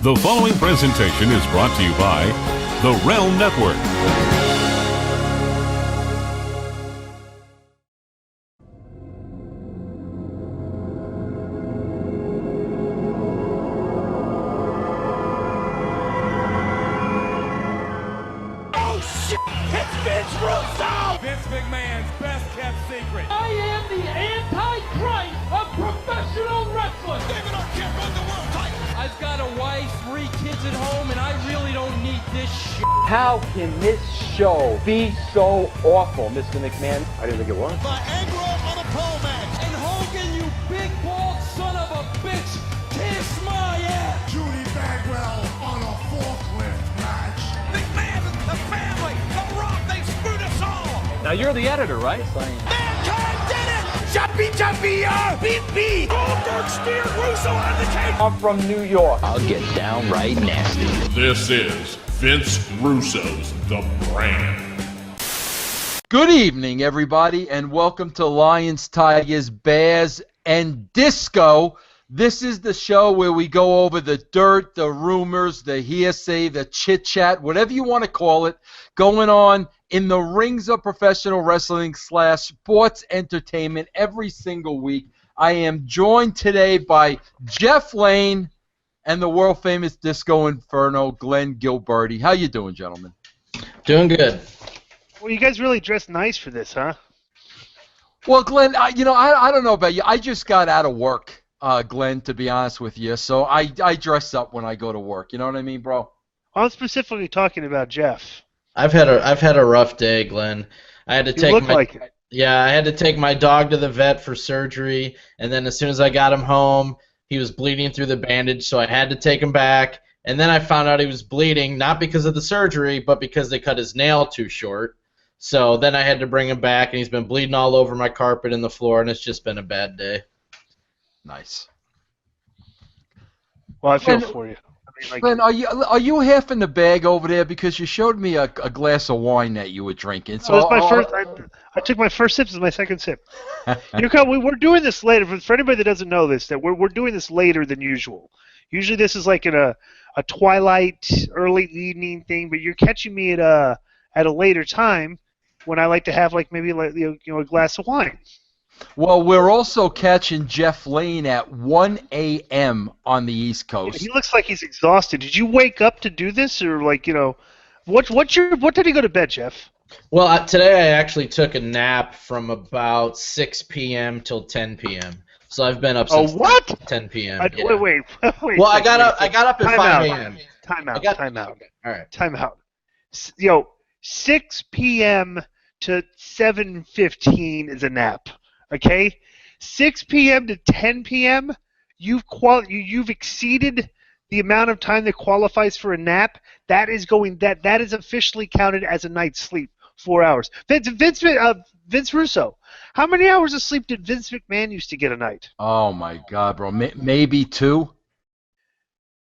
The following presentation is brought to you by the Realm Network. Oh shit! It's Vince Russo! Vince McMahon's best kept secret. I am the Antichrist of professional wrestling. David Arquette won the world title. I've got a wife, 3 kids at home, and I really don't need this shit. How can this show be so awful, Mr. McMahon? I didn't think it was. Viagra on a pole match. And Hogan, you big bald son of a bitch, kiss my ass. Judy Bagwell on a forklift match. McMahon, the family, The Rock, they screwed us all. Now you're the editor, right? Mankind did it! Jumpy, beep. Goldberg spear Russo on the cage. I'm from New York. I'll get downright nasty. This is Vince Russo's The Brand. Good evening, everybody, and welcome to Lions, Tigers, Bears, and Disco. This is the show where we go over the dirt, the rumors, the hearsay, the chit-chat, whatever you want to call it, going on in the rings of professional wrestling / sports entertainment every single week. I am joined today by Jeff Lane and the world-famous Disco Inferno, Glenn Gilberti. How you doing, gentlemen? Doing good. Well, you guys really dressed nice for this, huh? Well, Glenn, I don't know about you. I just got out of work, Glenn, to be honest with you. So I dress up when I go to work. You know what I mean, bro? I'm specifically talking about Jeff. I've had a rough day, Glenn. I had to You look my like it. Yeah, I had to take my dog to the vet for surgery, and then as soon as I got him home, he was bleeding through the bandage, so I had to take him back. And then I found out he was bleeding not because of the surgery, but because they cut his nail too short. So then I had to bring him back, and he's been bleeding all over my carpet and the floor, and it's just been a bad day. Nice. Well, I feel Glenn- for you. I mean, like, Glenn, are you half in the bag over there? Because you showed me a glass of wine that you were drinking. So that was my first. I took my first sip. This is my second sip. We're doing this later. For anybody that doesn't know this, that we're doing this later than usual. Usually this is like in a twilight, early evening thing, but you're catching me at a later time when I like to have like maybe like a glass of wine. Well, we're also catching Jeff Lane at 1 a.m. on the East Coast. He looks like he's exhausted. Did you wake up to do this, or what did he go to bed, Jeff? Well, today I actually took a nap from about 6 p.m. till 10 p.m. So I've been up since 10 p.m. Yeah. Wait. Well, I got up at 5 a.m. Time out. All right. Time out. 6 p.m. to 7:15 is a nap. Okay, 6 p.m. to 10 p.m. You've exceeded the amount of time that qualifies for a nap. That is officially counted as a night's sleep. 4 hours. Vince Russo. How many hours of sleep did Vince McMahon used to get a night? Oh, my God, bro. Maybe 2?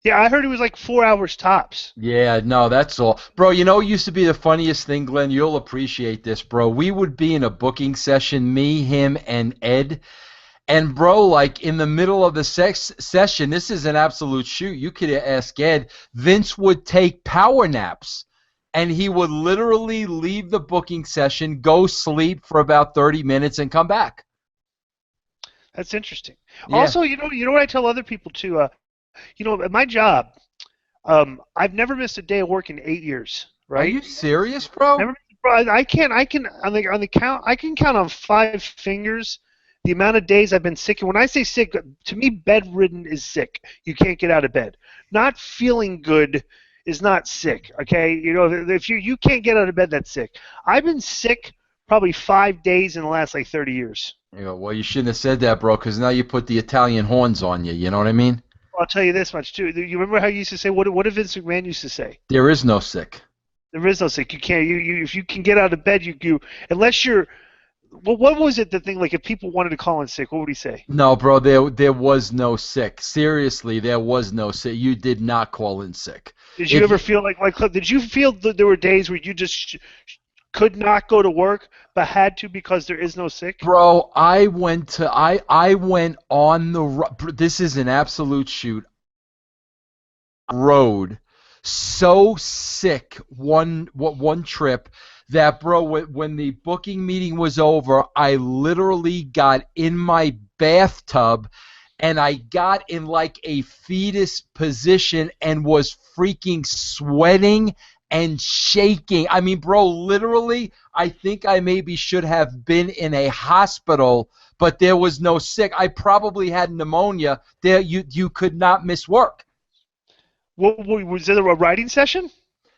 Yeah, I heard it was like 4 hours tops. Yeah, no, that's all. Bro, it used to be the funniest thing, Glenn. You'll appreciate this, bro. We would be in a booking session, me, him, and Ed. And, bro, like in the middle of the session, this is an absolute shoot. You could ask Ed. Vince would take power naps. And he would literally leave the booking session, go sleep for about 30 minutes, and come back. That's interesting. Yeah. Also, you know what I tell other people too. At my job, I've never missed a day of work in 8 years. Right? Are you serious, bro? I can on the count. I can count on 5 fingers the amount of days I've been sick. And when I say sick, to me, bedridden is sick. You can't get out of bed. Not feeling good is not sick. Okay, if you can't get out of bed, that's sick. I've been sick probably 5 days in the last 30 years. Well, you shouldn't have said that, bro, because now you put the Italian horns on you. You know what I mean? I'll tell you this much too. You remember how you used to say? What did Vince McMahon used to say? There is no sick. There is no sick. You can't. You if you can get out of bed, you unless you're. Well, what was it? The thing if people wanted to call in sick, what would he say? No, bro. There was no sick. Seriously, there was no sick. You did not call in sick. Did you ever feel like? Did you feel that there were days where you just could not go to work but had to because there is no sick? Bro, I went on the this is an absolute shoot. rode so sick one trip that, bro, when the booking meeting was over, I literally got in my bathtub and I got in like a fetus position and was freaking sweating and shaking. I mean, bro, literally, I think I maybe should have been in a hospital, but there was no sick. I probably had pneumonia. There, you could not miss work. What was it? A writing session?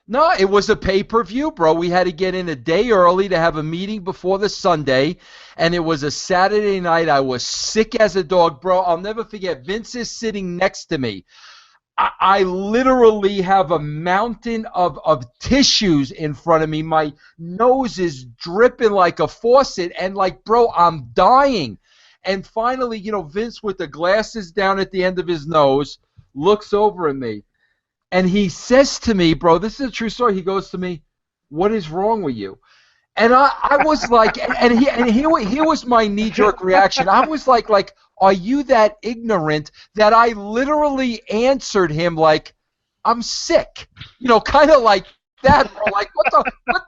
No, it was a pay-per-view, bro. We had to get in a day early to have a meeting before the Sunday, and it was a Saturday night. I was sick as a dog, bro. I'll never forget. Vince is sitting next to me. I literally have a mountain of tissues in front of me. My nose is dripping like a faucet, and like, bro, I'm dying. And finally, Vince with the glasses down at the end of his nose looks over at me. And he says to me, bro, this is a true story. He goes to me, "What is wrong with you?" And I was like, and here was my knee-jerk reaction. I was like, are you that ignorant that I literally answered him like, "I'm sick," kind of like that, bro. Like, what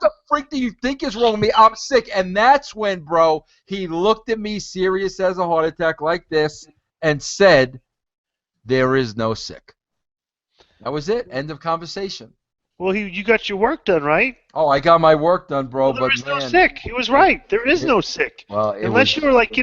the freak do you think is wrong with me? I'm sick. And that's when, bro, he looked at me serious as a heart attack like this and said, "There is no sick." That was it. End of conversation. Well, you got your work done, right? Oh, I got my work done, bro. Well, there is no sick. He was right. There is no sick. Well, unless you're like,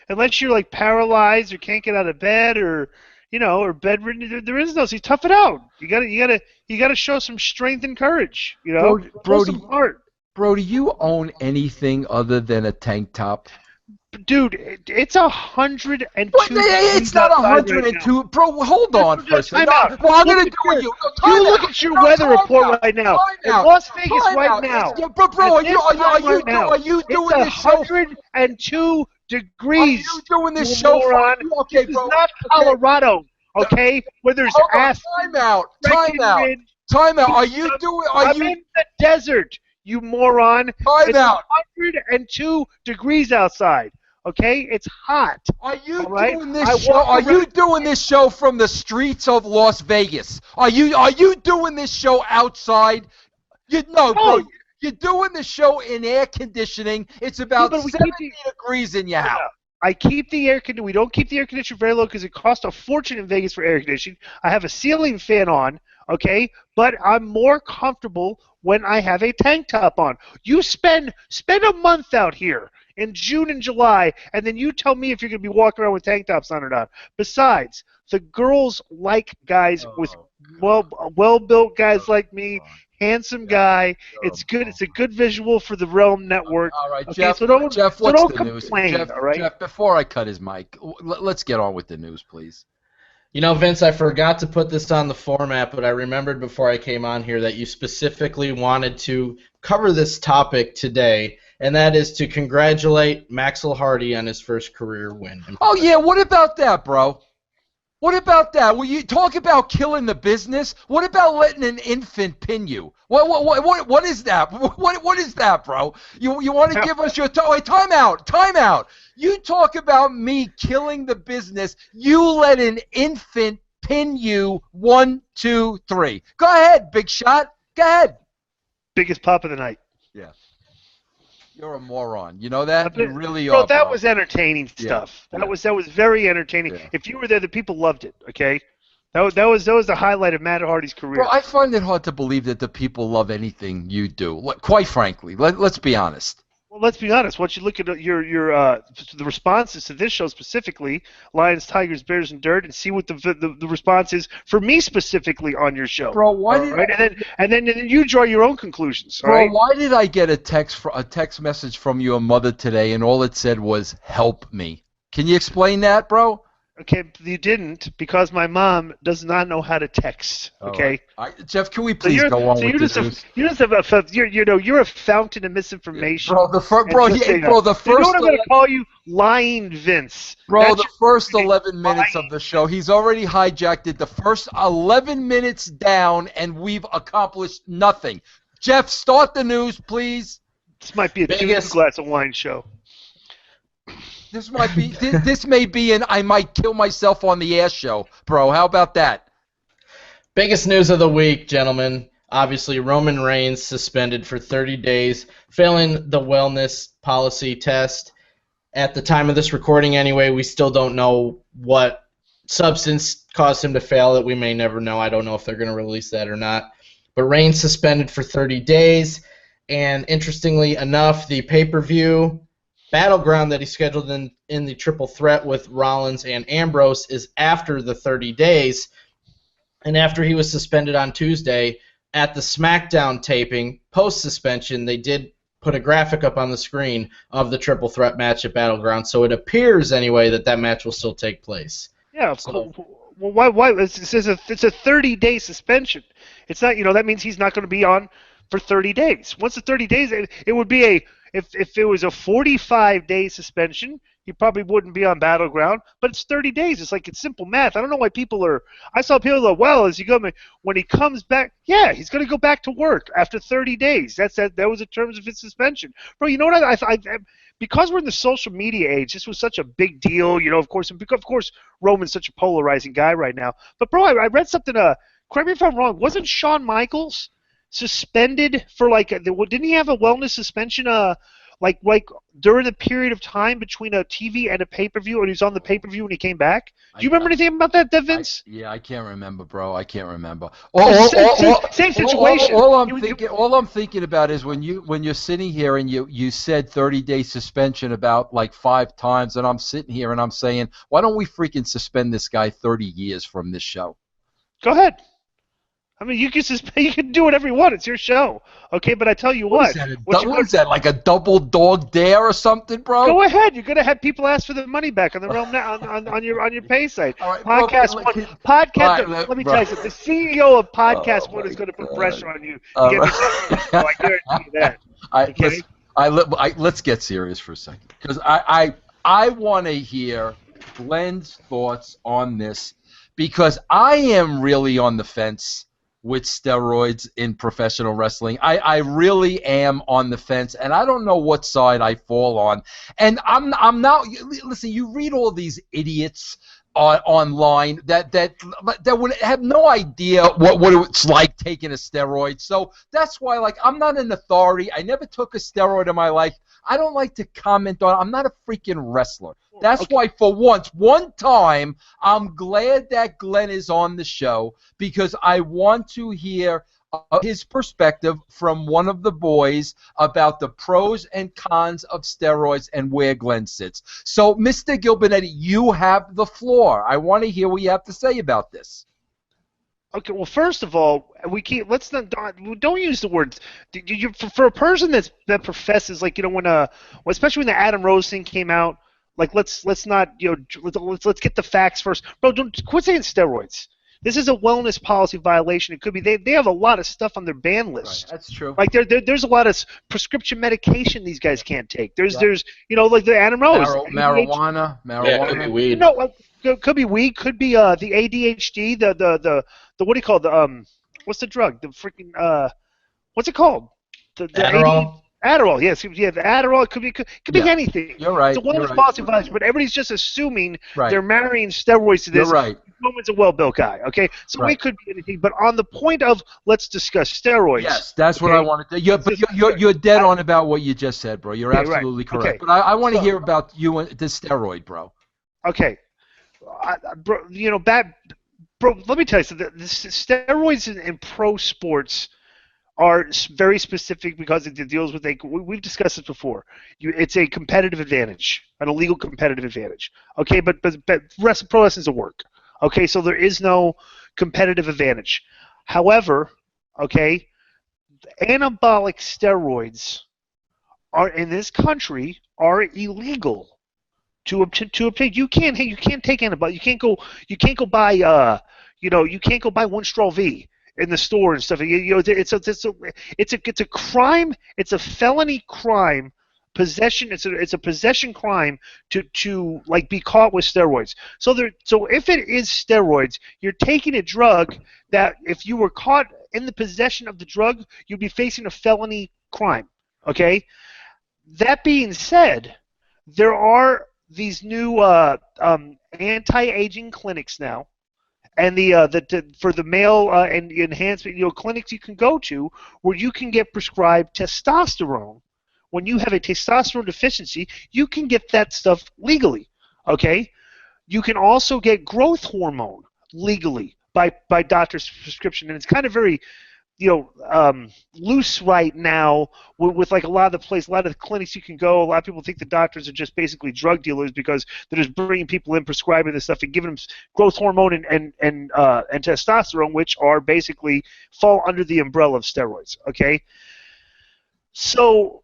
unless you're like paralyzed or can't get out of bed or, or bedridden, there is no. So you tough it out. You gotta show some strength and courage. Bro, show some heart. Bro, do you own anything other than a tank top? Dude, it's 102. It's not 102, right, bro. Hold on for a second. Well, I'm gonna do it. You look at your weather report right now. In Las Vegas right now. Bro, are you doing this show? 102 degrees. Are you doing this show? Okay, bro. This is not Colorado. Okay, where there's ass. Time out. Are you doing? I'm in the desert, you moron. It's 102 degrees outside. Okay, it's hot. Are you doing this show? Are you doing this show from the streets of Las Vegas? Are you doing this show outside? Bro. You're doing the show in air conditioning. It's about 70 degrees in your house. I keep the air conditioning. We don't keep the air conditioner very low because it costs a fortune in Vegas for air conditioning. I have a ceiling fan on, okay, but I'm more comfortable when I have a tank top on. You spend a month out here in June and July, and then you tell me if you're going to be walking around with tank tops on or not. Besides, the girls like guys with well-built guys like me, handsome guy. It's good. It's a good visual for the Realm Network. All right, okay, Jeff. So don't complain. Jeff, all right? Jeff, before I cut his mic, let's get on with the news, please. Vince, I forgot to put this on the format, but I remembered before I came on here that you specifically wanted to cover this topic today, and that is to congratulate Maxwell Hardy on his first career win. Oh, yeah, what about that, bro? What about that? Will you talk about killing the business? What about letting an infant pin you? What is that? What is that, bro? You want to give us your time out. You talk about me killing the business. You let an infant pin you 1, 2, 3. Go ahead, big shot. Go ahead. Biggest pop of the night. Yeah. You're a moron. You know that? You really bro, are. That was entertaining stuff. Yeah. That was very entertaining. Yeah. If you were there, the people loved it. Okay, that was the highlight of Matt Hardy's career. Bro, I find it hard to believe that the people love anything you do. Quite frankly, let's be honest. Well, let's be honest. Once you look at the responses to this show specifically, Lions, Tigers, Bears, and Dirt, and see what the response is for me specifically on your show. Bro, why did and then you draw your own conclusions. Bro, right? Why did I get a text message from your mother today, and all it said was "help me"? Can you explain that, bro? Okay, you didn't because my mom does not know how to text. Okay, Jeff, can we please go on with this news? You're a fountain of misinformation. Bro, the first. You know what I'm going to call you? Lying Vince. Bro, the first 11 minutes of the show, he's already hijacked it. The first 11 minutes down, and we've accomplished nothing. Jeff, start the news, please. This might be a two-glass of wine show. This may be an I might kill myself on the air show, bro. How about that? Biggest news of the week, gentlemen. Obviously, Roman Reigns suspended for 30 days, failing the wellness policy test. At the time of this recording, anyway, we still don't know what substance caused him to fail it. We may never know. I don't know if they're going to release that or not. But Reigns suspended for 30 days. And interestingly enough, the pay-per-view Battleground that he scheduled in the triple threat with Rollins and Ambrose is after the 30 days. And after he was suspended on Tuesday, at the SmackDown taping, post-suspension, they did put a graphic up on the screen of the triple threat match at Battleground. So it appears, anyway, that match will still take place. Yeah, of course. Well, why? It's a 30-day suspension. It's not, that means he's not going to be on for 30 days. Once the 30 days, it would be if it was a 45-day suspension, he probably wouldn't be on Battleground. But it's 30 days. It's simple math. I don't know why people are. I saw people go, well, when he comes back, yeah, he's going to go back to work after 30 days. That was in terms of his suspension, bro. You know what? I because we're in the social media age, this was such a big deal. Of course, Roman's such a polarizing guy right now. But bro, I read something. Correct me if I'm wrong. Wasn't Shawn Michaels suspended for didn't he have a wellness suspension like during the period of time between a TV and a pay-per-view, and he was on the pay-per-view when he came back? Do you remember anything about that, Vince? I can't remember, bro. I can't remember. Same situation. All I'm thinking about is when you're sitting here and you said 30-day suspension about like 5 times, and I'm sitting here and I'm saying, why don't we freaking suspend this guy 30 years from this show? Go ahead. I mean, you can do whatever you want. It's your show, okay? But I tell you what. What is that, like a double dog dare or something, bro? Go ahead. You're gonna have people ask for their money back on the realm now on your pay site. All right, Podcast bro, One. Podcast. Let me tell you something. The CEO of Podcast One is going to put pressure on you. To get this so I guarantee you that. Okay? Let's get serious for a second, because I want to hear Glenn's thoughts on this, because I am really on the fence with steroids in professional wrestling. I really am on the fence, and I don't know what side I fall on. And I'm not. Listen, you read all these idiots online that would have no idea what it's like taking a steroid. So that's why, I'm not an authority. I never took a steroid in my life. I don't like to comment on it. I'm not a freaking wrestler. That's why, for one time, I'm glad that Glenn is on the show, because I want to hear his perspective from one of the boys about the pros and cons of steroids and where Glenn sits. So, Mr. Gilbernetti, you have the floor. I want to hear what you have to say about this. Okay, well, first of all, don't use the word for a person that professes, when especially when the Adam Rose thing came out, let's not, let's get the facts first, bro. Don't quit saying steroids. This is a wellness policy violation. It could be they have a lot of stuff on their ban list. Right, that's true. There's a lot of prescription medication these guys can't take. There's like the Adam Rose. Marijuana. Yeah, could be weed. Could be weed. Could be the ADHD. The what do you call the what's the drug? The freaking what's it called? The Adderall. Adderall, yes, yeah, the Adderall. It could be anything. You're right. It's a wellness policy violation, but everybody's just assuming they're marrying steroids to this. You're right. Roman's a well-built guy, okay? So it could be anything. But on the point of let's discuss steroids. Yes, that's what I wanted to. You're dead on about what you just said, bro. You're absolutely correct. Okay. But I want to hear about you and the steroid, bro. Okay, bro. Bro, let me tell you something. The steroids in pro sports are very specific because it deals with we've discussed this before. It's a competitive advantage, an illegal competitive advantage. Okay, but pro wrestling is a work. Okay, so there is no competitive advantage. However, okay, anabolic steroids are in this country are illegal to obtain. You can't take anabolic. You can't go buy you can't go buy One Straw V in the store and stuff. It's a crime. It's a felony crime. Possession. It's a possession crime to be caught with steroids. So if it is steroids, you're taking a drug that if you were caught in the possession of the drug, you'd be facing a felony crime. Okay. That being said, there are these new anti-aging clinics now, and for the male and enhancement clinics you can go to where you can get prescribed testosterone. When you have a testosterone deficiency, you can get that stuff legally. Okay, you can also get growth hormone legally by doctor's prescription, and it's kind of very loose right now with like a lot of the clinics you can go. A lot of people think the doctors are just basically drug dealers because they're just bringing people in, prescribing this stuff, and giving them growth hormone and testosterone, which are basically fall under the umbrella of steroids. Okay, so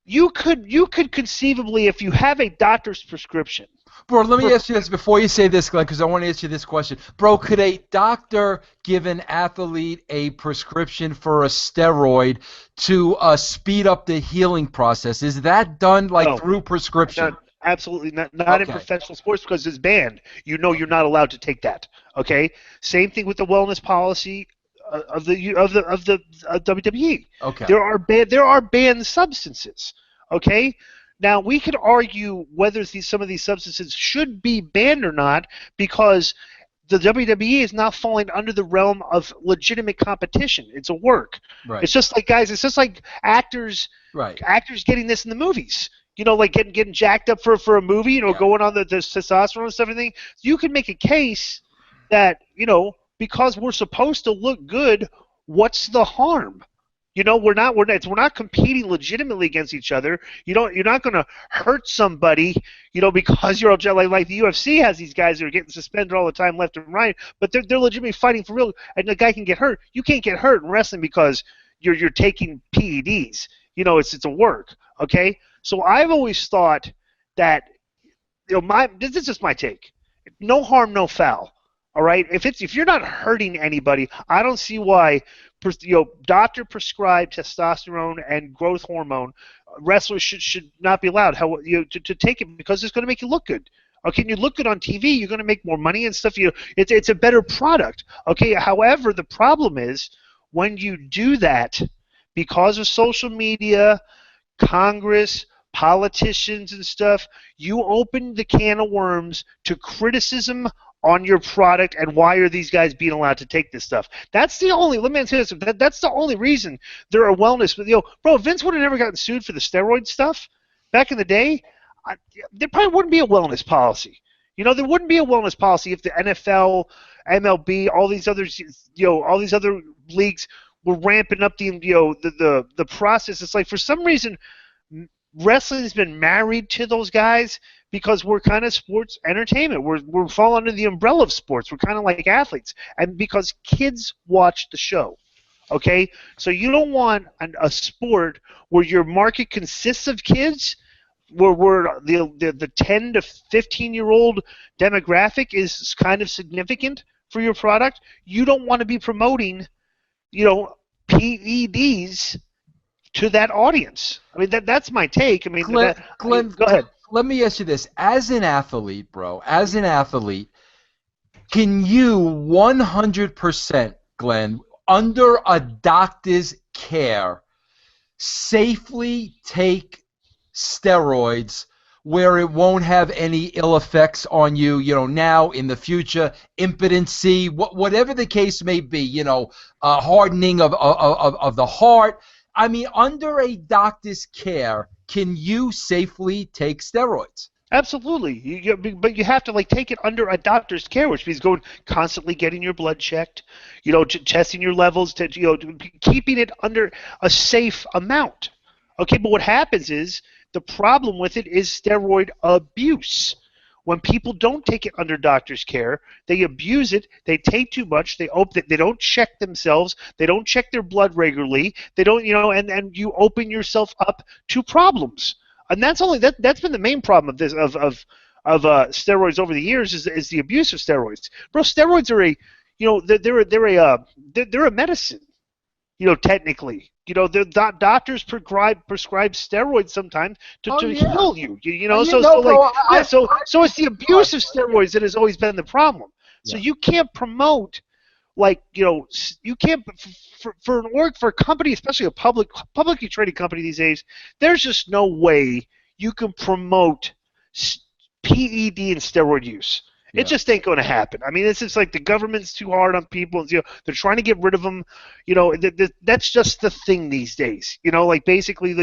you could conceivably, if you have a doctor's prescription. Bro, let me ask you this before you say this, Glenn, because I want to ask you this question. Bro, could a doctor give an athlete a prescription for a steroid to speed up the healing process? Is that done through prescription? Absolutely not in professional sports because it's banned. You're not allowed to take that. Okay. Same thing with the wellness policy of the WWE. Okay. There are banned substances. Okay. Now, we could argue whether some of these substances should be banned or not because the WWE is not falling under the realm of legitimate competition. It's a work. Right. It's just like, guys, it's just like actors getting this in the movies. Like getting jacked up for a movie, going on the testosterone and stuff and everything. You can make a case that, because we're supposed to look good, what's the harm? We're not competing legitimately against each other. You're not going to hurt somebody, because you're all like the UFC has these guys that are getting suspended all the time left and right, but they're legitimately fighting for real, and the guy can get hurt. You can't get hurt in wrestling because you're taking PEDs. It's a work. Okay, so I've always thought that this is just my take. No harm, no foul. All right, if you're not hurting anybody, I don't see why doctor prescribed testosterone and growth hormone wrestlers should not be allowed to take it because it's going to make you look good. Okay, and you look good on TV, you're going to make more money and stuff. It's a better product. Okay, however, the problem is when you do that because of social media, Congress, politicians and stuff, you open the can of worms to criticism on your product and why are these guys being allowed to take this stuff. Let me answer this, that's the only reason there are wellness. But, bro, Vince would have never gotten sued for the steroid stuff back in the day. There probably wouldn't be a wellness policy. There wouldn't be a wellness policy if the NFL, MLB, all these other leagues were ramping up the process. It's like for some reason wrestling has been married to those guys because we're kind of sports entertainment. We're fall under the umbrella of sports. We're kind of like athletes, and because kids watch the show. Okay, so you don't want a sport where your market consists of kids, where the 10 to 15-year-old demographic is kind of significant for your product. You don't want to be promoting, PEDs to that audience. I mean, that's my take. I mean, Glenn, go ahead. Let me ask you this. As an athlete, bro, can you 100%, Glenn, under a doctor's care, safely take steroids where it won't have any ill effects on you, now, in the future, impotency, whatever the case may be, hardening of the heart? I mean, under a doctor's care, can you safely take steroids? Absolutely, but you have to take it under a doctor's care, which means constantly getting your blood checked, testing your levels, keeping it under a safe amount. Okay, but what happens is the problem with it is steroid abuse. When people don't take it under doctor's care, they abuse it. They take too much. They don't check themselves. They don't check their blood regularly. They don't, and you open yourself up to problems. And that's been the main problem of this of steroids over the years is the abuse of steroids. Bro, steroids are they're a medicine. Technically. The doctors prescribe steroids sometimes to heal you. So it's the abuse of steroids that has always been the problem. So you can't promote, you can't for a company, especially a publicly traded company these days. There's just no way you can promote PED and steroid use. It just ain't going to happen. I mean, it's just like the government's too hard on people. They're trying to get rid of them. That's just the thing these days. Like basically,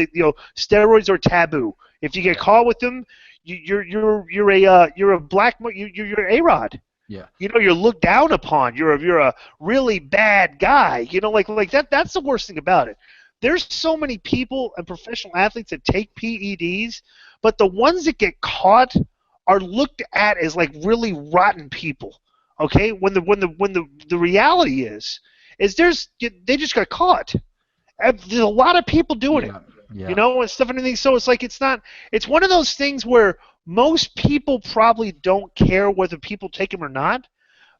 steroids are taboo. If you get caught with them, you're a black you're A-Rod. Yeah. You're looked down upon. You're a really bad guy. Like that. That's the worst thing about it. There's so many people and professional athletes that take PEDs, but the ones that get caught are looked at as like really rotten people. Okay, when the reality is they just got caught. And there's a lot of people doing it. Yeah. And stuff and everything. So it's like it's one of those things where most people probably don't care whether people take them or not.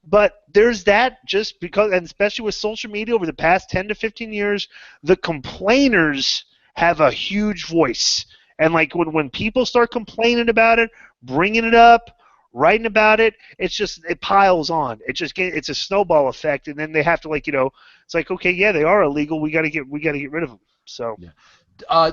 But there's that just because, and especially with social media over the past 10 to 15 years, the complainers have a huge voice. And like when people start complaining about it, bringing it up, writing about it, it piles on. It's a snowball effect, and then they have to it's like, okay, yeah, they are illegal. We got to get rid of them. So. Yeah.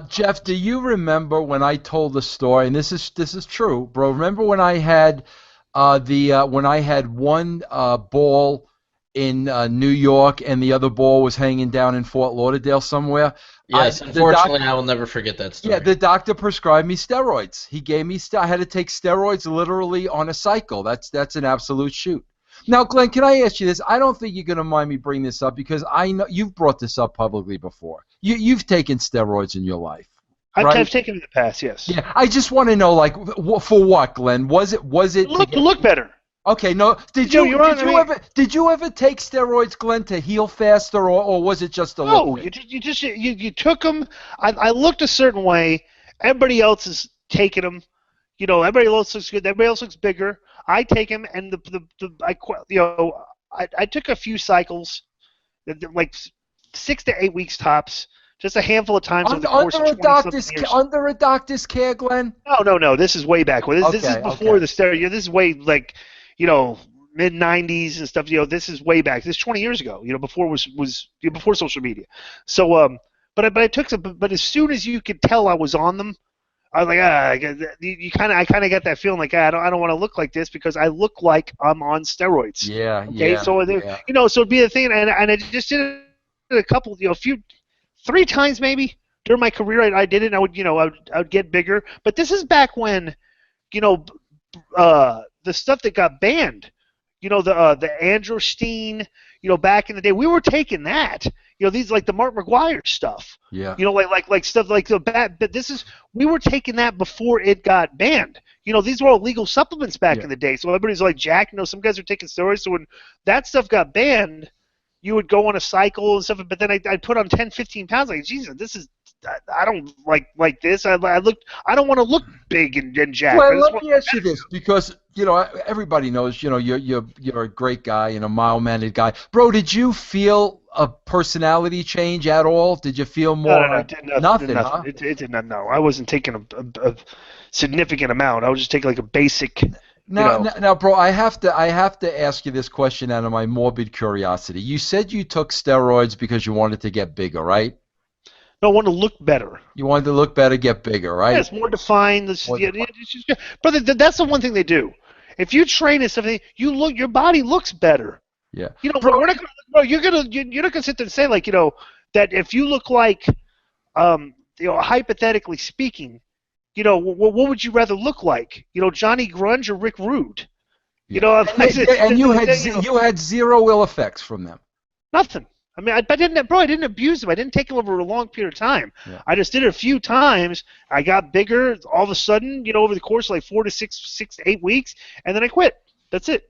Jeff, do you remember when I told the story? And this is true, bro. Remember when I had when I had one ball in New York and the other ball was hanging down in Fort Lauderdale somewhere? Yes, unfortunately, I will never forget that story. Yeah, the doctor prescribed me steroids. He gave me I had to take steroids literally on a cycle. That's an absolute shoot. Now, Glenn, can I ask you this? I don't think you're going to mind me bringing this up because I know you've brought this up publicly before. You've taken steroids in your life. Right? I've taken in the past, yes. Yeah, I just want to know, like, for what, Glenn? Was it to look better? Okay, no. Did you ever take steroids, Glenn, to heal faster, or was it just a look? No, you took them. I looked a certain way. Everybody else is taking them. Everybody else looks good. Everybody else looks bigger. I take them, and I took a few cycles, like 6 to 8 weeks tops. Just a handful of times over the course of 20-something years. Under a doctor's care, Glenn? No. This is way back. This is before the steroid. This is way mid-90s and stuff. This is way back. This is 20 years ago. Before before social media. So, but I took some. But as soon as you could tell I was on them, I was like, I kind of got that feeling like I don't want to look like this because I look like I'm on steroids. Yeah. Okay. Yeah, so so it'd be a thing, and I just did a couple, 3 times maybe during my career. I did it. And I would get bigger. But this is back when, the stuff that got banned, the androstenedione, back in the day, we were taking that. These like the Mark McGuire stuff. Yeah. Like stuff like the bad. But we were taking that before it got banned. These were all legal supplements back in the day. So everybody's like Jack. Some guys are taking steroids. So when that stuff got banned, you would go on a cycle and stuff, but then I'd put on 10, 15 pounds. Like, Jesus, I don't like this. I don't want to look big and jacked. Well, let me ask you this, because everybody knows you're a great guy and a mild-mannered guy, bro. Did you feel a personality change at all? Did you feel more? No, nothing. Huh? It did not. No, I wasn't taking a significant amount. I was just taking like a basic. Now, bro, I have to ask you this question out of my morbid curiosity. You said you took steroids because you wanted to get bigger, right? No, I want to look better. You wanted to look better, get bigger, right? Yeah, it's more defined. But that's the one thing they do. If you train and stuff, your body looks better. Yeah. Bro, you're not gonna sit there and say that if you look like, hypothetically speaking. What would you rather look like? Johnny Grunge or Rick Rude? And you had zero ill effects from them. Nothing. I mean, I didn't abuse them. I didn't take them over a long period of time. Yeah. I just did it a few times. I got bigger all of a sudden, over the course of like 4 to 6 to 8 weeks, and then I quit. That's it.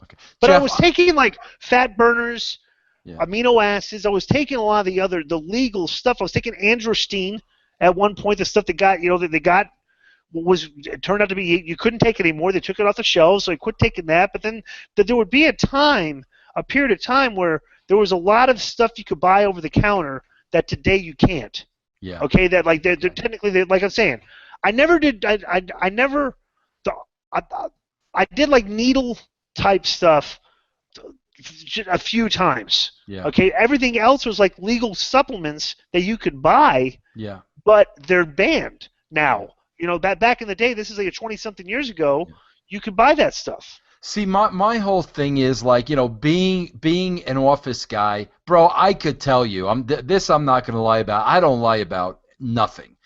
Okay. But Jeff, I was taking like fat burners, amino acids. I was taking a lot of the legal stuff. I was taking androstenedione. At one point, the stuff that it turned out to be, you couldn't take it anymore. They took it off the shelves, so I quit taking that. But then there would be a period of time where there was a lot of stuff you could buy over the counter that today you can't. Yeah. Okay. That they're technically, like I'm saying, I never did. I did like needle type stuff a few times. Yeah. Okay. Everything else was like legal supplements that you could buy. Yeah. But they're banned now. Back in the day, this is like 20-something years ago, you could buy that stuff. See, my whole thing is like, being an office guy, bro. I could tell you, I'm not going to lie about. I don't lie about nothing,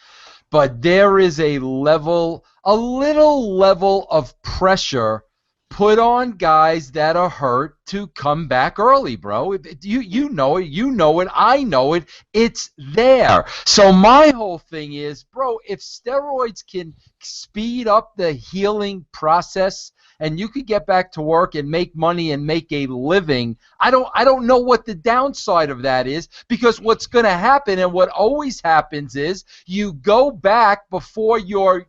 but there is a little level of pressure put on guys that are hurt to come back early, bro. You know it, I know it. It's there. So my whole thing is, bro, if steroids can speed up the healing process and you could get back to work and make money and make a living, I don't know what the downside of that is, because what's going to happen and what always happens is you go back before you're,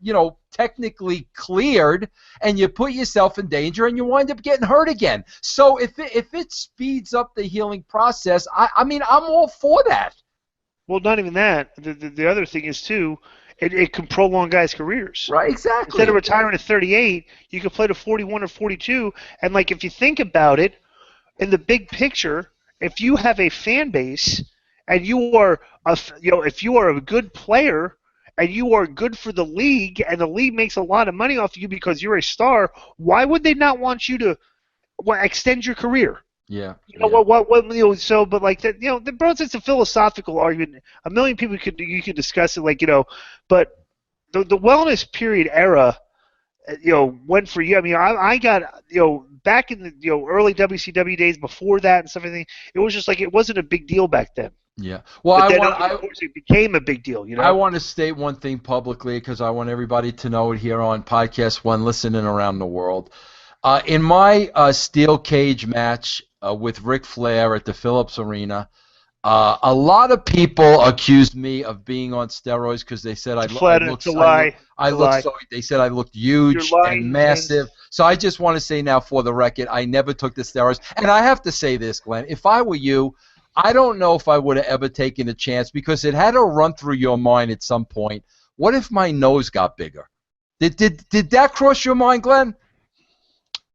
technically cleared, and you put yourself in danger and you wind up getting hurt again. So if it speeds up the healing process, I mean, I'm all for that. Well, not even that. The other thing is, too, it can prolong guys' careers. Right, exactly. Instead of retiring at 38, you can play to 41 or 42. And, like, if you think about it, in the big picture, if you have a fan base and you are, if you are a good player and you are good for the league and the league makes a lot of money off you because you're a star, why would they not want you to extend your career? Yeah. So, but like that, bro, it's a philosophical argument. A million people you could discuss it, but the wellness period era, went for you. I mean, I got, back in the early WCW days before that and stuff, everything, it was just like it wasn't a big deal back then. Yeah. Well, of course, it became a big deal. I want to state one thing publicly because I want everybody to know it here on Podcast One, listening around the world. In my steel cage match with Ric Flair at the Phillips Arena, a lot of people accused me of being on steroids because they said I looked they said I looked huge and massive. So I just want to say now, for the record, I never took the steroids. And I have to say this, Glenn, if I were you, I don't know if I would have ever taken a chance, because it had to run through your mind at some point. What if my nose got bigger? Did that cross your mind, Glenn?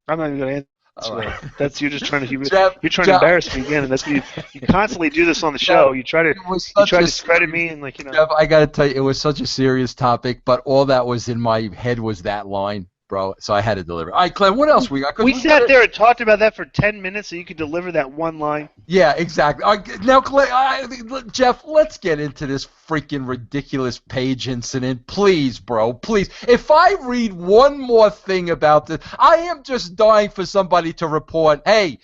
I'm not even going to answer right. that. That's you're just trying to Jeff, to embarrass me again, and that's you constantly do this on the show. You try to discredit me and Jeff, I got to tell you, it was such a serious topic, but all that was in my head was that line, bro. So I had to deliver. All right, Glenn, what else we got? We sat there and talked about that for 10 minutes so you could deliver that one line. Yeah, exactly. Now, Glenn, Jeff, let's get into this freaking ridiculous Page incident. Please, bro, please. If I read one more thing about this, I am just dying for somebody to report, hey,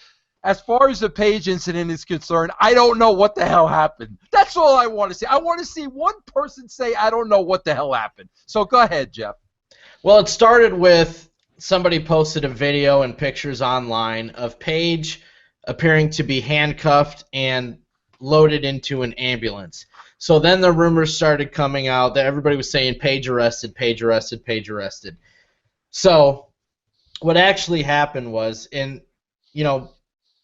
as far as the Page incident is concerned, I don't know what the hell happened. That's all I want to see. I want to see one person say, I don't know what the hell happened. So go ahead, Jeff. Well, it started with somebody posted a video and pictures online of Paige appearing to be handcuffed and loaded into an ambulance. So then the rumors started coming out that everybody was saying Paige arrested, Paige arrested, Paige arrested. So what actually happened was, in the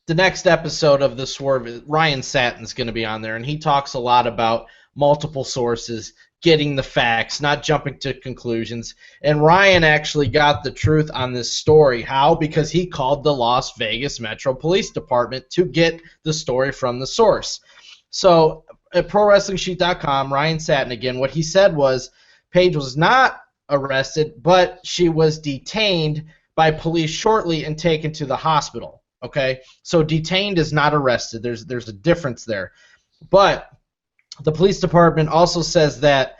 next episode of the Swerve, Ryan Satin's going to be on there, and he talks a lot about multiple sources, getting the facts, not jumping to conclusions. And Ryan actually got the truth on this story. How? Because he called the Las Vegas Metro Police Department to get the story from the source. So at ProWrestlingSheet.com, Ryan Satin again, what he said was Paige was not arrested, but she was detained by police shortly and taken to the hospital. Okay? So detained is not arrested. There's a difference there. But the police department also says that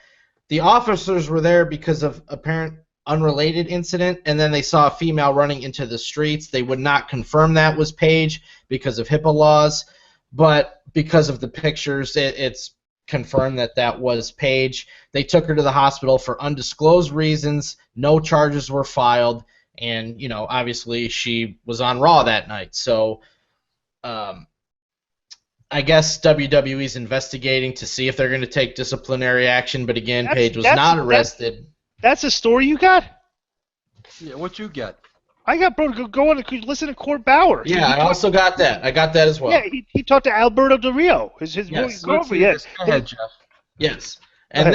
the officers were there because of apparent unrelated incident, and then they saw a female running into the streets. They would not confirm that was Paige because of HIPAA laws, but because of the pictures, it's confirmed that that was Paige. They took her to the hospital for undisclosed reasons. No charges were filed, and obviously she was on Raw that night. So I guess WWE's investigating to see if they're going to take disciplinary action, but again, Paige was not arrested. That's a story you got? Yeah, what you get? I got, bro, go on and listen to Court Bauer. Yeah, I also got that. I got that as well. Yeah, he talked to Alberto Del Rio. His girlfriend. Yes. Go ahead, Jeff. Yes. And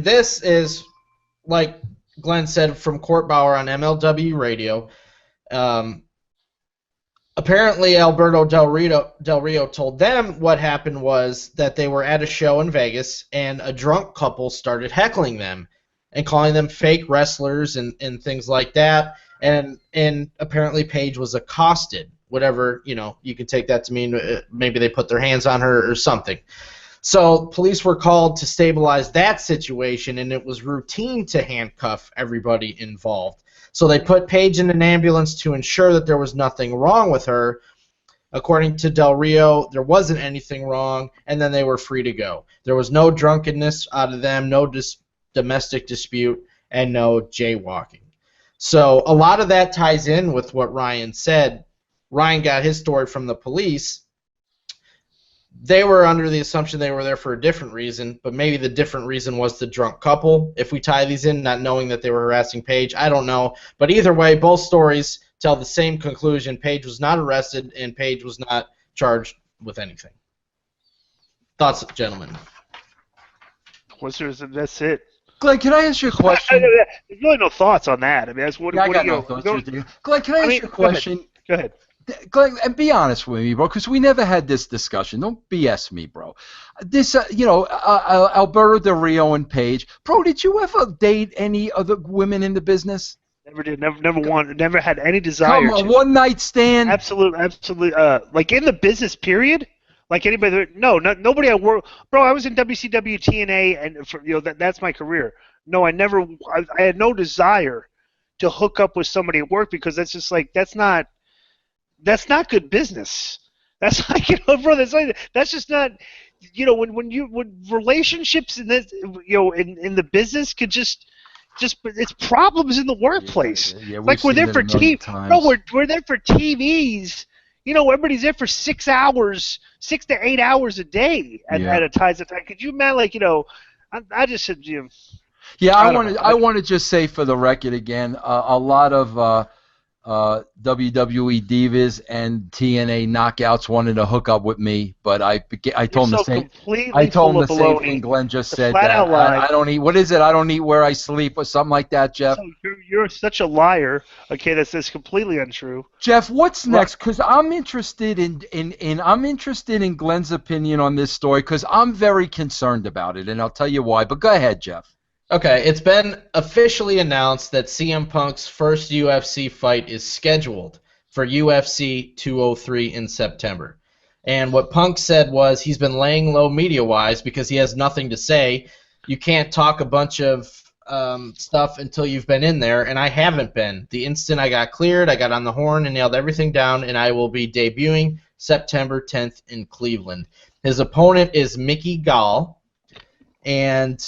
this is, like Glenn said, from Court Bauer on MLW Radio. Apparently, Alberto Del Rio told them what happened was that they were at a show in Vegas, and a drunk couple started heckling them and calling them fake wrestlers and things like that. and apparently Paige was accosted. Whatever, you can take that to mean maybe they put their hands on her or something. So police were called to stabilize that situation, and it was routine to handcuff everybody involved. So they put Paige in an ambulance to ensure that there was nothing wrong with her. According to Del Rio, there wasn't anything wrong, and then they were free to go. There was no drunkenness out of them, no domestic dispute, and no jaywalking. So a lot of that ties in with what Ryan said. Ryan got his story from the police. They were under the assumption they were there for a different reason, but maybe the different reason was the drunk couple. If we tie these in, not knowing that they were harassing Paige, I don't know. But either way, both stories tell the same conclusion. Paige was not arrested, and Paige was not charged with anything. Thoughts, gentlemen? That's it. Glenn, can I ask you a question? There's really no thoughts on that. I mean, that's what. Yeah, I what got do you no thoughts. Glenn, can I ask you a question? Go ahead. Glenn, and be honest with me, bro, because we never had this discussion. Don't BS me, bro. This, Alberto Del Rio and Paige. Bro, did you ever date any other women in the business? Never did. Never had any desire. Come on, one night stand. Absolutely. Like in the business period. Like anybody, nobody I work. Bro, I was in WCW, TNA, and that's my career. No, I had no desire to hook up with somebody at work because that's just like that's not good business. That's like bro, that's just not when relationships in this in the business could just it's problems in the workplace. Yeah, like we're there for we're there for TVs. Everybody's there for 6 hours, 6 to 8 hours a day at a time. Could you imagine, I just said, Yeah, I want to just say for the record again, a lot of WWE divas and TNA knockouts wanted to hook up with me, but I told them the same. I told them the same thing Glenn just said. That I don't eat. What is it? I don't eat where I sleep, or something like that, Jeff. So you're such a liar. Okay, that's completely untrue. Jeff, what's next? Because I'm interested in Glenn's opinion on this story because I'm very concerned about it, and I'll tell you why. But go ahead, Jeff. Okay, it's been officially announced that CM Punk's first UFC fight is scheduled for UFC 203 in September. And what Punk said was he's been laying low media-wise because he has nothing to say. You can't talk a bunch of stuff until you've been in there, and I haven't been. The instant I got cleared, I got on the horn and nailed everything down, and I will be debuting September 10th in Cleveland. His opponent is Mickey Gall, and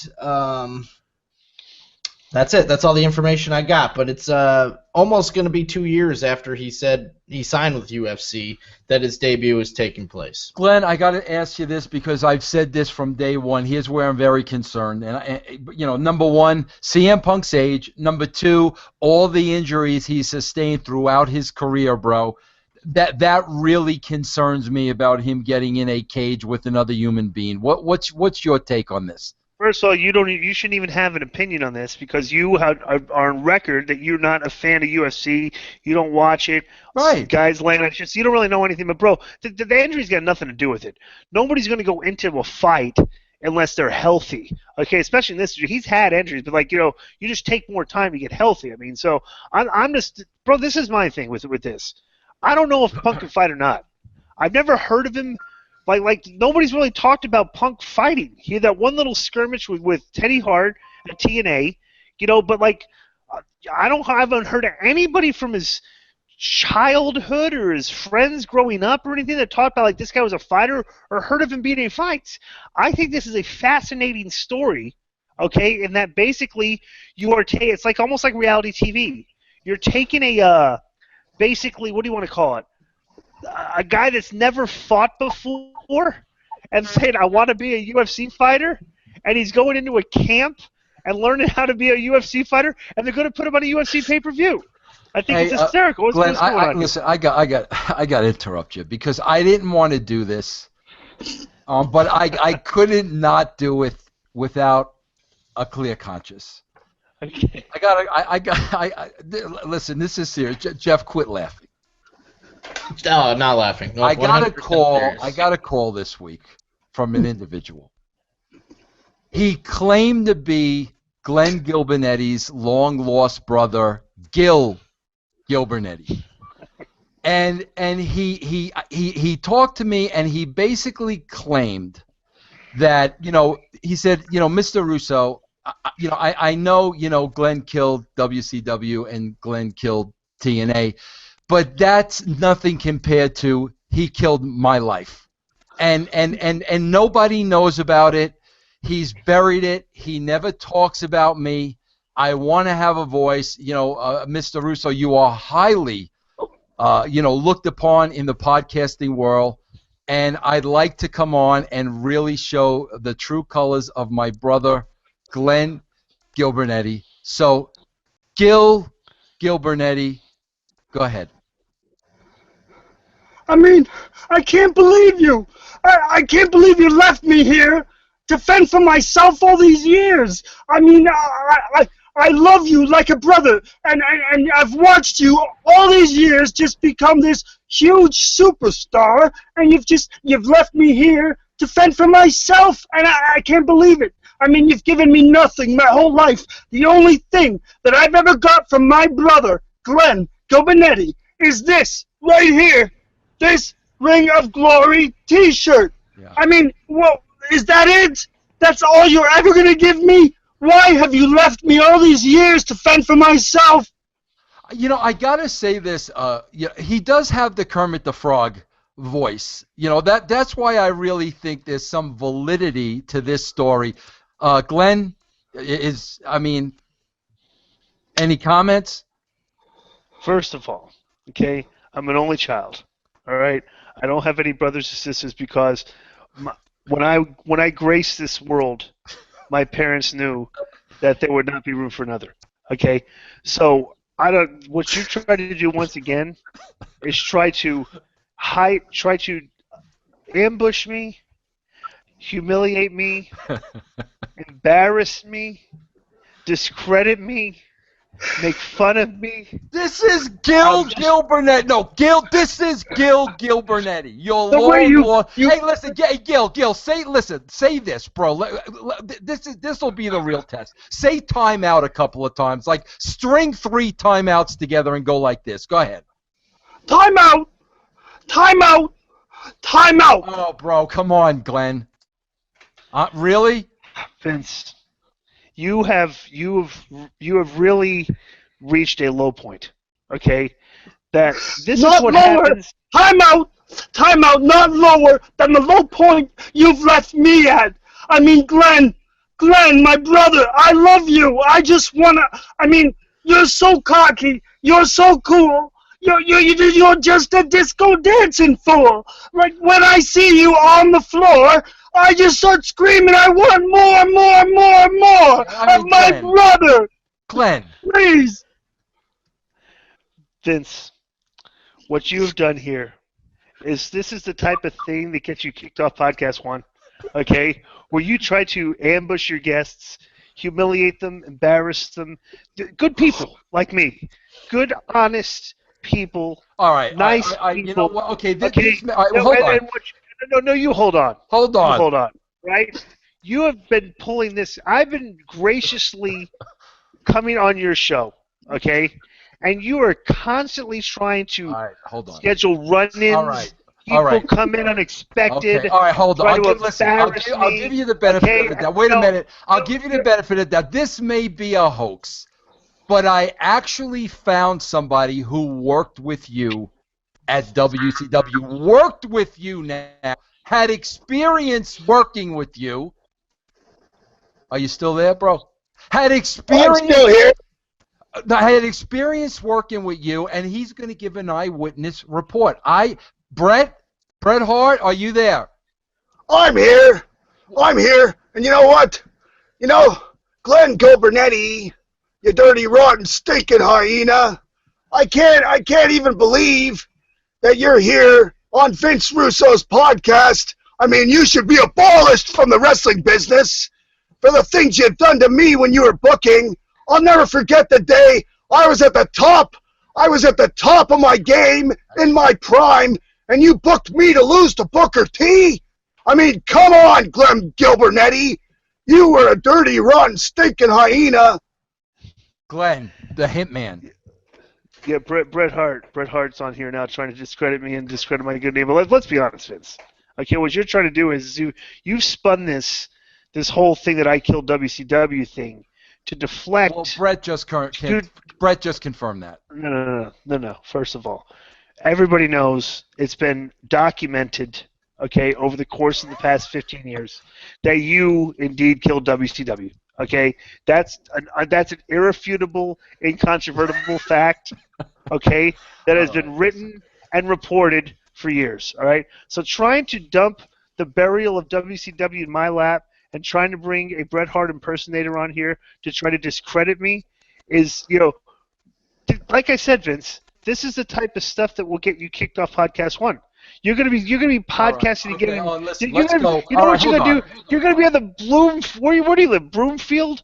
that's it. That's all the information I got. But it's almost going to be 2 years after he said he signed with UFC that his debut is taking place. Glenn, I got to ask you this because I've said this from day one. Here's where I'm very concerned. And number one, CM Punk's age. Number two, all the injuries he sustained throughout his career, bro. That really concerns me about him getting in a cage with another human being. What's your take on this? First of all, you shouldn't even have an opinion on this because you are on record that you're not a fan of UFC. You don't watch it. Right. Guys laying on shit. So you don't really know anything. But, bro, the injury's got nothing to do with it. Nobody's going to go into a fight unless they're healthy. Okay, especially in this. He's had injuries, but, you just take more time to get healthy. I mean, so I'm just – bro, this is my thing with this. I don't know if Punk can fight or not. I've never heard of him. Like nobody's really talked about Punk fighting. He had that one little skirmish with Teddy Hart at TNA, but I haven't heard of anybody from his childhood or his friends growing up or anything that talked about this guy was a fighter or heard of him being in fights. I think this is a fascinating story, okay, in that basically you are it's like almost like reality TV. You're taking basically, what do you want to call it? A guy that's never fought before and saying, I want to be a UFC fighter, and he's going into a camp and learning how to be a UFC fighter, and they're going to put him on a UFC pay-per-view. I think it's hysterical. Glenn, listen, I got to interrupt you because I didn't want to do this, but I couldn't not do it without a clear conscience. Okay. Listen, this is serious. Jeff, quit laughing. No, not laughing. No, I got a call. serious. I got a call this week from an individual. He claimed to be Glenn Gilbinetti's long-lost brother, Gil Gilbernetti. And he talked to me, and he basically claimed that, he said, Mr. Russo, I know, Glenn killed WCW and Glenn killed TNA, but that's nothing compared to he killed my life. And nobody knows about it. He's buried it. He never talks about me. I want to have a voice. Mr. Russo, you are highly, looked upon in the podcasting world, and I'd like to come on and really show the true colors of my brother, Glenn Gilbernetti. So, Gilbernetti, go ahead. I mean, I can't believe you. I can't believe you left me here to fend for myself all these years. I mean, I love you like a brother, and I've watched you all these years just become this huge superstar, and you've left me here to fend for myself, and I can't believe it. I mean, you've given me nothing my whole life. The only thing that I've ever got from my brother, Glenn Gilbernetti, is this right here, this Ring of Glory T-shirt. Yeah. I mean, well, is that it? That's all you're ever going to give me? Why have you left me all these years to fend for myself? I got to say this. He does have the Kermit the Frog voice. That's why I really think there's some validity to this story. Glenn, any comments? First of all, okay, I'm an only child. All right, I don't have any brothers or sisters because when I graced this world, my parents knew that there would not be room for another. Okay, so what you try to do once again is try to ambush me, humiliate me, embarrass me, discredit me, make fun of me. This is Gilbernetti. No, this is Gilbernetti. Hey, listen, Gil, say this, bro. This will be the real test. Say timeout a couple of times. Like, string 3 timeouts together and go like this. Go ahead. Timeout! Timeout! Timeout! Oh, bro, come on, Glenn. Really? Vince, you have really reached a low point. Okay, that this not is what lower. happens. Timeout, not lower than the low point you've left me at. I mean, Glenn, my brother, I love you. I just wanna. I mean, you're so cocky. You're so cool. You're just a disco dancing fool. Like when I see you on the floor, I just start screaming, I want more of my brother. Glenn. Please. Vince, what you've done here is this is the type of thing that gets you kicked off Podcast One, okay? Where you try to ambush your guests, humiliate them, embarrass them. Good people like me. Good, honest people. All right. Nice people. You know what? Okay. Hold on. No, you hold on. Hold on. You hold on. Right? You have been pulling this. I've been graciously coming on your show, okay? And you are constantly trying to schedule run-ins. All right. People come in unexpected. Okay. All right, hold on. I'll give you the benefit of that. Wait a minute. I'll give you the benefit of that. This may be a hoax, but I actually found somebody who worked with you at WCW, worked with you now, had experience working with you. Are you still there, bro? Had experience. I'm still here. I had experience working with you, and he's going to give an eyewitness report. Bret Hart, are you there? I'm here. And you know what? Glenn Gilbernetti, you dirty, rotten, stinking hyena. I can't even believe that you're here on Vince Russo's podcast. I mean, you should be abolished from the wrestling business for the things you've done to me when you were booking. I'll never forget the day I was at the top. I was at the top of my game in my prime, and you booked me to lose to Booker T? I mean, come on, Glenn Gilbernetti. You were a dirty, rotten, stinking hyena. Glenn, the hitman. Yeah, Bret Hart's on here now trying to discredit me and discredit my good name. But let's be honest, Vince. Okay, what you're trying to do is you've spun this whole thing that I killed WCW thing to deflect. Well, Brett just confirmed that. No. First of all, everybody knows it's been documented, okay, over the course of the past 15 years that you indeed killed WCW. Okay, that's an irrefutable, incontrovertible fact. Okay, that has been written and reported for years. All right, so trying to dump the burial of WCW in my lap and trying to bring a Bret Hart impersonator on here to try to discredit me is, like I said, Vince, this is the type of stuff that will get you kicked off Podcast One. You're gonna be podcasting right, okay, again. listen, Let's go. You know what you're gonna do? You're gonna be on the where do you live? Broomfield?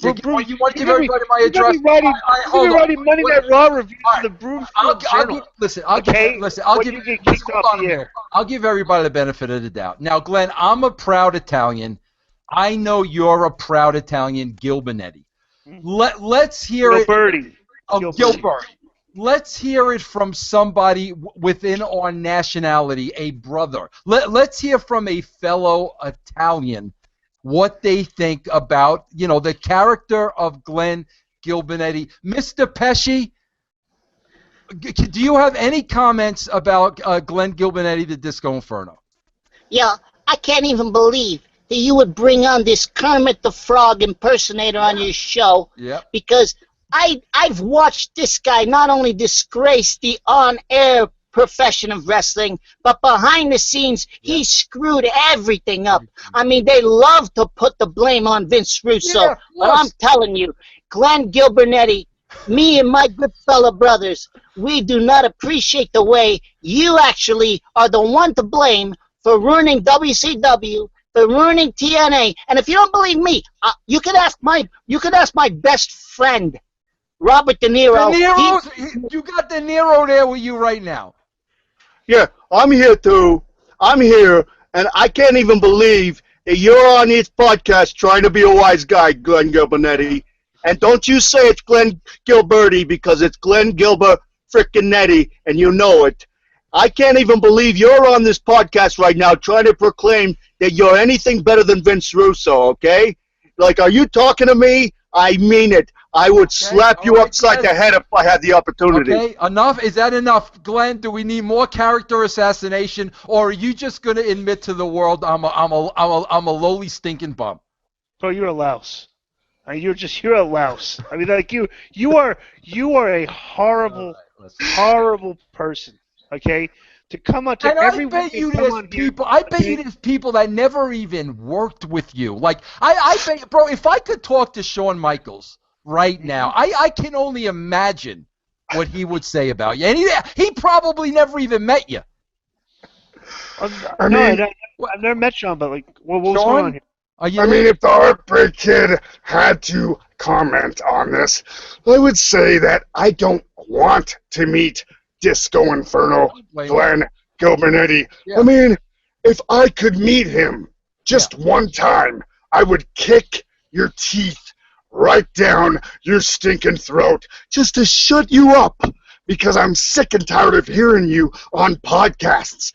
You want to give everybody my address? You're gonna be writing Monday Night Raw reviews for the Broomfield Journal. I'll give everybody the benefit of the doubt. Now, Glenn, I'm a proud Italian. I know you're a proud Italian, Gilbernetti. Let's hear it. Gilbert. Let's hear it from somebody within our nationality, a brother. Let's hear from a fellow Italian what they think about, the character of Glenn Gilbernetti. Mr. Pesci, do you have any comments about Glenn Gilbernetti, the Disco Inferno? Yeah, I can't even believe that you would bring on this Kermit the Frog impersonator on your show. Yeah. Because I've watched this guy not only disgrace the on-air profession of wrestling, but behind the scenes, he screwed everything up. I mean, they love to put the blame on Vince Russo, but I'm telling you, Glenn Gilbernetti, me and my good fellow brothers, we do not appreciate the way you actually are the one to blame for ruining WCW, for ruining TNA. And if you don't believe me, you could ask my best friend, Robert De Niro. You got De Niro there with you right now. Yeah, I'm here too. I'm here, and I can't even believe that you're on this podcast trying to be a wise guy, Glenn Gilbernetti. And don't you say it's Glenn Gilberti, because it's Glenn Gilbert frickin' Netti, and you know it. I can't even believe you're on this podcast right now trying to proclaim that you're anything better than Vince Russo, okay? Like, are you talking to me? I mean it. I would slap you upside the head if I had the opportunity. Okay, enough. Is that enough, Glenn? Do we need more character assassination, or are you just going to admit to the world I'm a lowly stinking bum? Bro, you're a louse. You're a louse. I mean, like you are a horrible, horrible person. Okay, to come up to everyone. I bet you there's people that never even worked with you. Like I bet, bro, if I could talk to Shawn Michaels right now, I can only imagine what he would say about you. And he probably never even met you. I've never met Shawn, but like, what's going on here? If the Heartbreak Kid had to comment on this, I would say that I don't want to meet Disco Inferno Glenn Gilbernetti. Yeah. If I could meet him just one time, I would kick your teeth right down your stinking throat just to shut you up, because I'm sick and tired of hearing you on podcasts.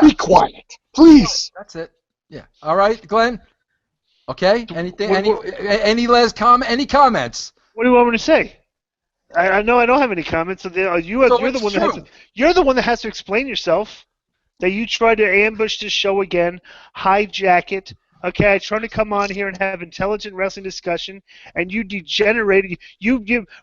Be quiet, please. That's it. Yeah. All right, Glenn. Okay. Anything? Any last comment? Any comments? What do you want me to say? I know I don't have any comments. So you're the one that has to explain yourself. That you tried to ambush this show again, hijack it. Okay, I tried to come on here and have intelligent wrestling discussion, and you degenerated.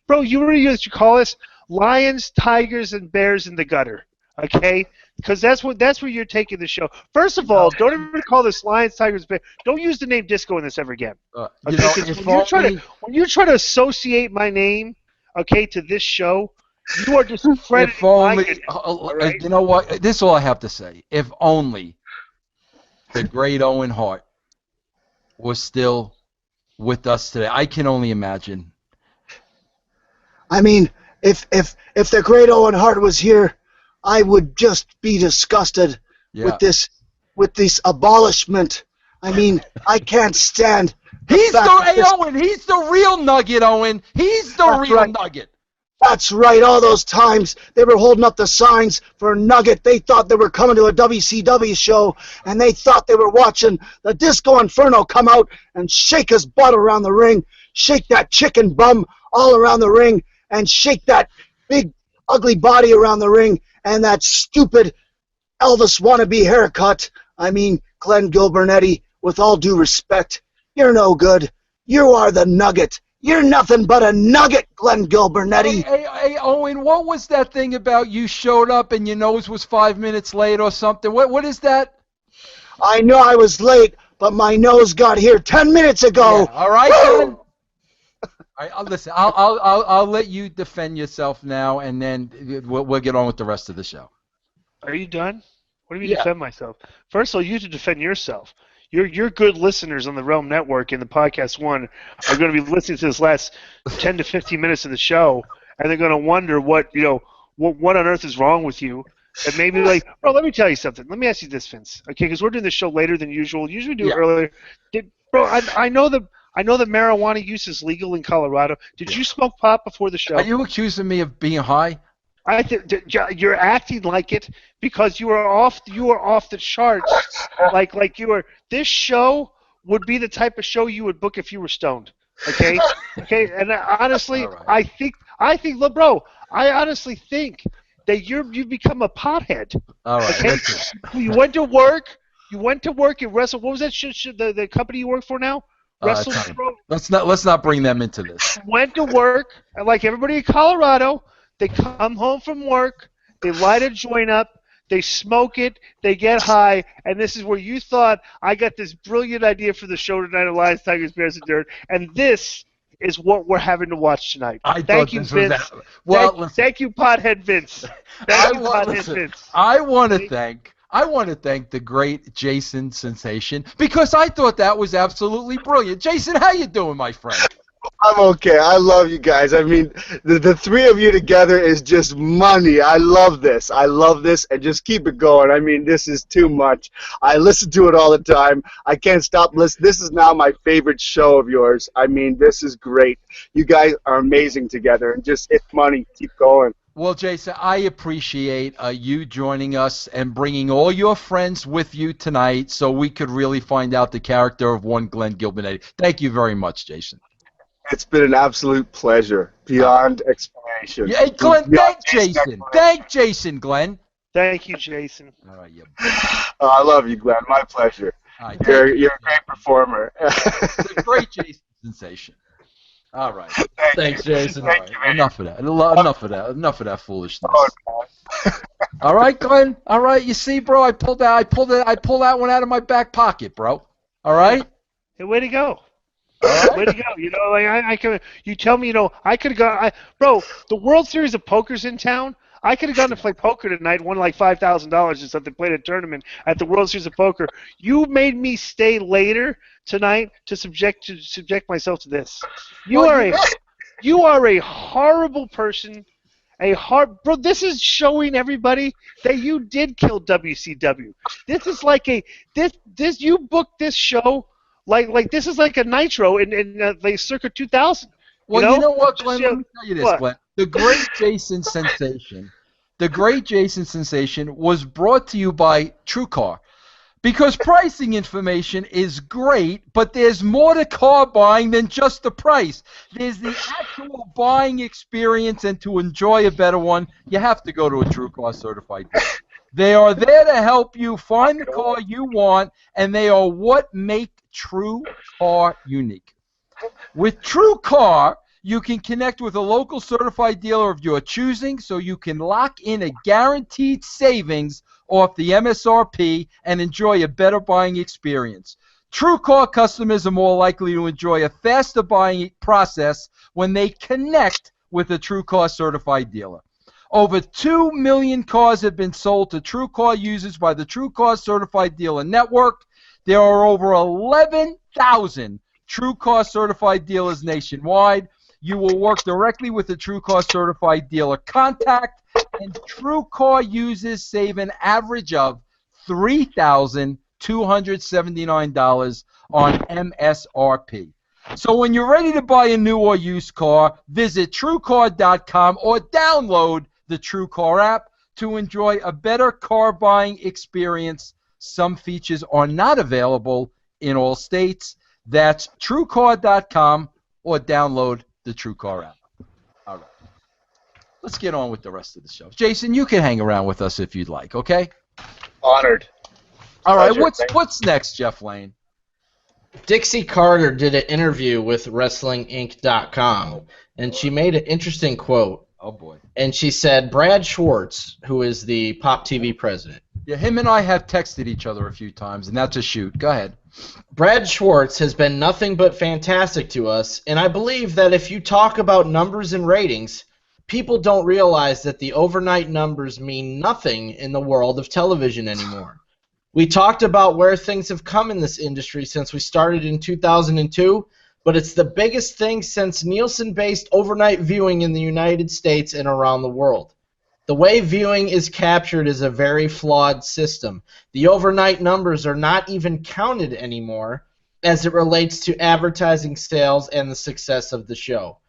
Bro, you were you call us lions, tigers, and bears in the gutter. Okay, because that's where you're taking the show. First of all, don't ever call this lions, tigers, bears. Don't use the name Disco in this ever again. When you try to associate my name, okay, to this show, you are discrediting. If only, right? You know what? This is all I have to say. If only the great Owen Hart was still with us today. I can only imagine. If the great Owen Hart was here, I would just be disgusted with this abolishment. I can't stand. He's the real nugget, Owen. He's the real nugget. That's right, all those times they were holding up the signs for Nugget. They thought they were coming to a WCW show, and they thought they were watching the Disco Inferno come out and shake his butt around the ring, shake that chicken bum all around the ring, and shake that big, ugly body around the ring, and that stupid Elvis wannabe haircut. I mean, Glenn Gilbernetti, with all due respect, you're no good. You are the Nugget. You're nothing but a nugget, Glenn Gilbernetti. Hey, Owen, what was that thing about you showed up and your nose was 5 minutes late or something? What is that? I know I was late, but my nose got here 10 minutes ago. Yeah, all right, Glenn. All right, listen, I'll let you defend yourself now, and then we'll get on with the rest of the show. Are you done? What do you mean defend myself? First of all, you have to defend yourself. Your good listeners on the Realm Network and the Podcast One are going to be listening to this last 10 to 15 minutes of the show, and they're going to wonder what on earth is wrong with you. And maybe like, bro, let me tell you something. Let me ask you this, Vince. Okay, because we're doing this show later than usual. Usually we do it earlier. I know that marijuana use is legal in Colorado. Did you smoke pot before the show? Are you accusing me of being high? I think you're acting like it because you are off the charts. like you are. This show would be the type of show you would book if you were stoned. Okay, okay. And honestly, right. I think, look, bro. I honestly think that you've become a pothead. All right. Okay? You went to work. You went to work and wrestled. What was that shit? The company you work for now? Let's not bring them into this. Went to work, and like everybody in Colorado. They come home from work, they light a joint up, they smoke it, they get high, and this is where you thought, I got this brilliant idea for the show tonight of Lions, Tigers, Bears, and Dirt, and this is what we're having to watch tonight. Thank you, Vince. Thank you, Pothead Vince. Thank you, Pothead Vince. I want to thank the great Jason Sensation, because I thought that was absolutely brilliant. Jason, how you doing, my friend? I'm okay. I love you guys. I mean, the three of you together is just money. I love this. And just keep it going. I mean, this is too much. I listen to it all the time. I can't stop listening. This is now my favorite show of yours. I mean, this is great. You guys are amazing together, and just it's money. Keep going. Well, Jason, I appreciate you joining us and bringing all your friends with you tonight so we could really find out the character of one Glenn Gilbernetti. Thank you very much, Jason. It's been an absolute pleasure, beyond explanation. Yeah, hey, Glenn, thank Jason. Thank Jason, Glenn. Thank you, Jason. All right, I love you, Glenn. My pleasure. Right, you're a great performer. The great Jason Sensation. All right. Thanks, Jason. Thank you, enough of that. Enough of that foolishness. All right, Glenn. All right. You see, bro, I pulled that one out of my back pocket, bro. All right. Hey, way to go. Way to go! You know, like I could. You tell me, I could have gone. Bro, the World Series of Poker's in town. I could have gone to play poker tonight, won like $5,000 or something, played a tournament at the World Series of Poker. You made me stay later tonight to subject myself to this. You are a horrible person. Bro, this is showing everybody that you did kill WCW. This is like this. You booked this show. Like this is like a Nitro in like circa 2000. Well, you know what, Glenn? Let me tell you this, Glenn. The great Jason Sensation was brought to you by TrueCar. Because pricing information is great, but there's more to car buying than just the price. There's the actual buying experience, and to enjoy a better one, you have to go to a TrueCar certified dealer. They are there to help you find the car you want, and they are what make TrueCar unique. With TrueCar, you can connect with a local certified dealer of your choosing, so you can lock in a guaranteed savings off the MSRP and enjoy a better buying experience. TrueCar customers are more likely to enjoy a faster buying process when they connect with a TrueCar certified dealer. Over 2 million cars have been sold to TrueCar users by the TrueCar Certified Dealer Network. There are over 11,000 TrueCar certified dealers nationwide. You will work directly with a TrueCar certified dealer contact, and TrueCar users save an average of $3,279 on MSRP. So when you're ready to buy a new or used car, visit TrueCar.com or download the TrueCar app to enjoy a better car buying experience. Some features are not available in all states. That's TrueCar.com or download the TrueCar app. All right. Let's get on with the rest of the show. Jason, you can hang around with us if you'd like, okay? Honored. All right, Pleasure. what's next, Jeff Lane? Dixie Carter did an interview with WrestlingInc.com, and she made an interesting quote. Oh, boy. And she said, Brad Schwartz, who is the Pop TV president. Yeah, him and I have texted each other a few times, and that's a shoot. Go ahead. Brad Schwartz has been nothing but fantastic to us, and I believe that if you talk about numbers and ratings, people don't realize that the overnight numbers mean nothing in the world of television anymore. We talked about where things have come in this industry since we started in 2002, but it's the biggest thing since Nielsen-based overnight viewing in the United States and around the world. The way viewing is captured is a very flawed system. The overnight numbers are not even counted anymore as it relates to advertising sales and the success of the show.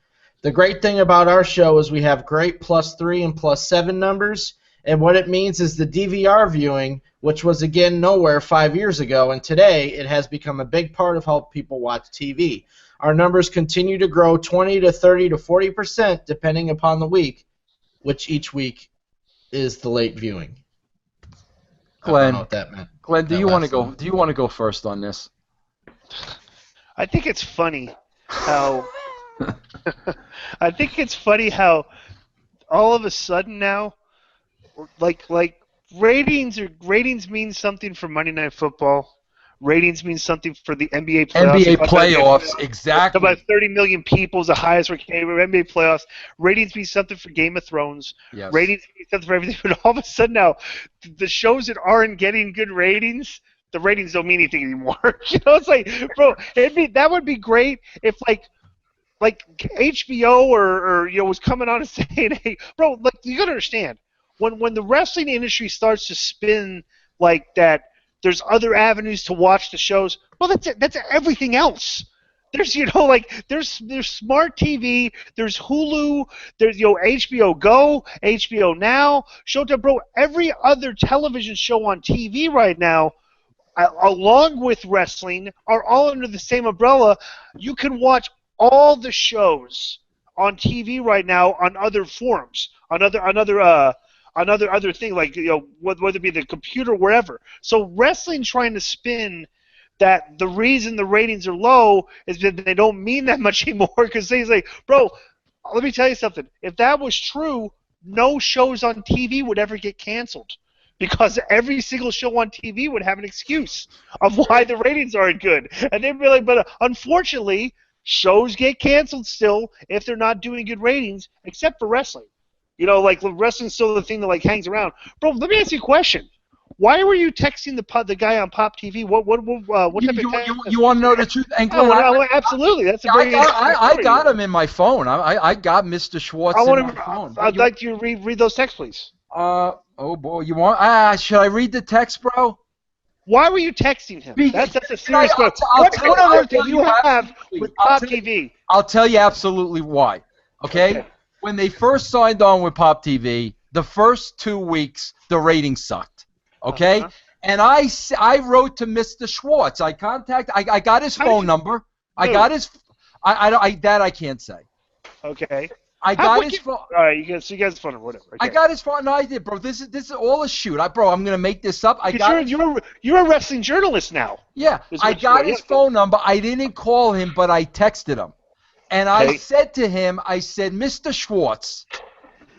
The great thing about our show is we have great +3 and +7 numbers, and what it means is the DVR viewing, which was again nowhere 5 years ago, and today it has become a big part of how people watch TV. Our numbers continue to grow 20 to 30 to 40% depending upon the week, which each week is the late viewing. Glenn, I don't know what that meant. Glenn, do That you want to last go? one. Do you want to go first on this? I think it's funny how I think it's funny how all of a sudden now, like ratings mean something for Monday Night Football. Ratings mean something for the NBA playoffs. NBA playoffs, exactly. About 30 million people is the highest for NBA playoffs. Ratings mean something for Game of Thrones. Yes. Ratings mean something for everything. But all of a sudden now, the shows that aren't getting good ratings, the ratings don't mean anything anymore. You know, it's like, bro, that would be great if like HBO or was coming on and saying, hey, bro, like you gotta understand, when the wrestling industry starts to spin like that, there's other avenues to watch the shows. Well, that's everything else. There's there's smart TV, there's Hulu, there's HBO Go, HBO Now, Showtime, bro. Every other television show on TV right now, along with wrestling, are all under the same umbrella. You can watch all the shows on TV right now on other forums, on other thing, like whether it be the computer, wherever. So wrestling trying to spin that the reason the ratings are low is that they don't mean that much anymore, because they say, bro, let me tell you something. If that was true, no shows on TV would ever get canceled, because every single show on TV would have an excuse of why the ratings aren't good. And they'd be like, but unfortunately, shows get canceled still if they're not doing good ratings, except for wrestling. Like wrestling's still the thing that like hangs around. Bro, let me ask you a question. Why were you texting the guy on Pop TV? What type of text? You want to know the truth? And Glenn, absolutely. That's a very I got him in my phone. I got Mr. Schwartz in my phone. I'd like you to read those texts, please. Oh boy, you want? Should I read the text, bro? Why were you texting him? That's a serious question. What on do you have with Pop TV? I'll tell you absolutely why. Okay? When they first signed on with Pop TV, the first 2 weeks the ratings sucked. Okay? And I wrote to Mr. Schwartz. I got his phone number. I got his. I can't say. Okay. I got his phone. All right, you got his phone number, whatever. Okay. I got his phone. No, I did, bro. This is all a shoot. Bro, I'm gonna make this up. You're a wrestling journalist now. Yeah, I got his phone number. I didn't call him, but I texted him, and I said to him, I said, Mr. Schwartz,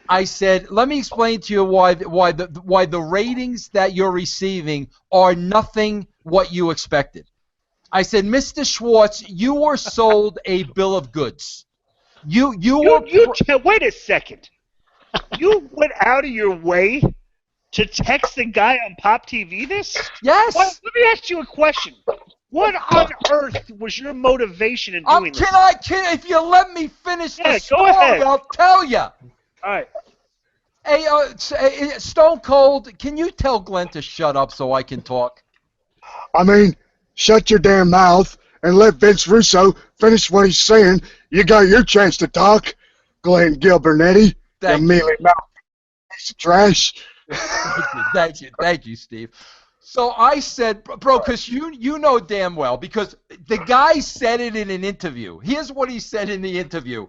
I said, let me explain to you why the ratings that you're receiving are nothing what you expected. I said, Mr. Schwartz, you were sold a bill of goods. Wait a second. You went out of your way to text the guy on Pop TV this? Yes. Let me ask you a question. What on earth was your motivation in doing this? If you let me finish the story, go ahead. I'll tell you. All right. Hey, Stone Cold, can you tell Glenn to shut up so I can talk? I mean, shut your damn mouth and let Vince Russo finish what he's saying. You got your chance to talk, Glenn Gilbernetti. Thank you you. mealy mouth piece of trash. Thank you, Steve. So I said, bro, because you know damn well, because the guy said it in an interview. Here's what he said in the interview.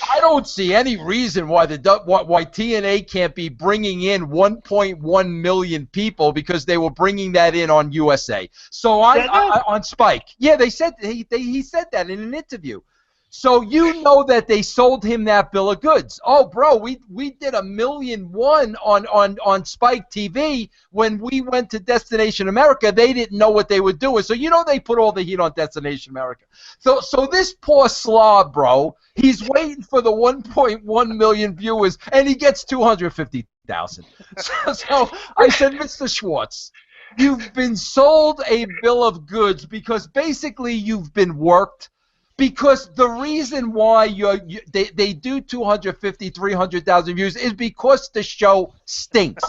I don't see any reason why why TNA can't be bringing in 1.1 million people, because they were bringing that in on USA. So I on Spike. Yeah, they said he said that in an interview. So you know that they sold him that bill of goods. Oh, bro, we did $1.1 million on Spike TV when we went to Destination America. They didn't know what they were doing. So you know they put all the heat on Destination America. So this poor slob, bro, he's waiting for the 1.1 million viewers, and he gets 250,000. So I said, Mr. Schwartz, you've been sold a bill of goods because basically you've been worked. Because the reason why they do 250, 300,000 views is because the show stinks.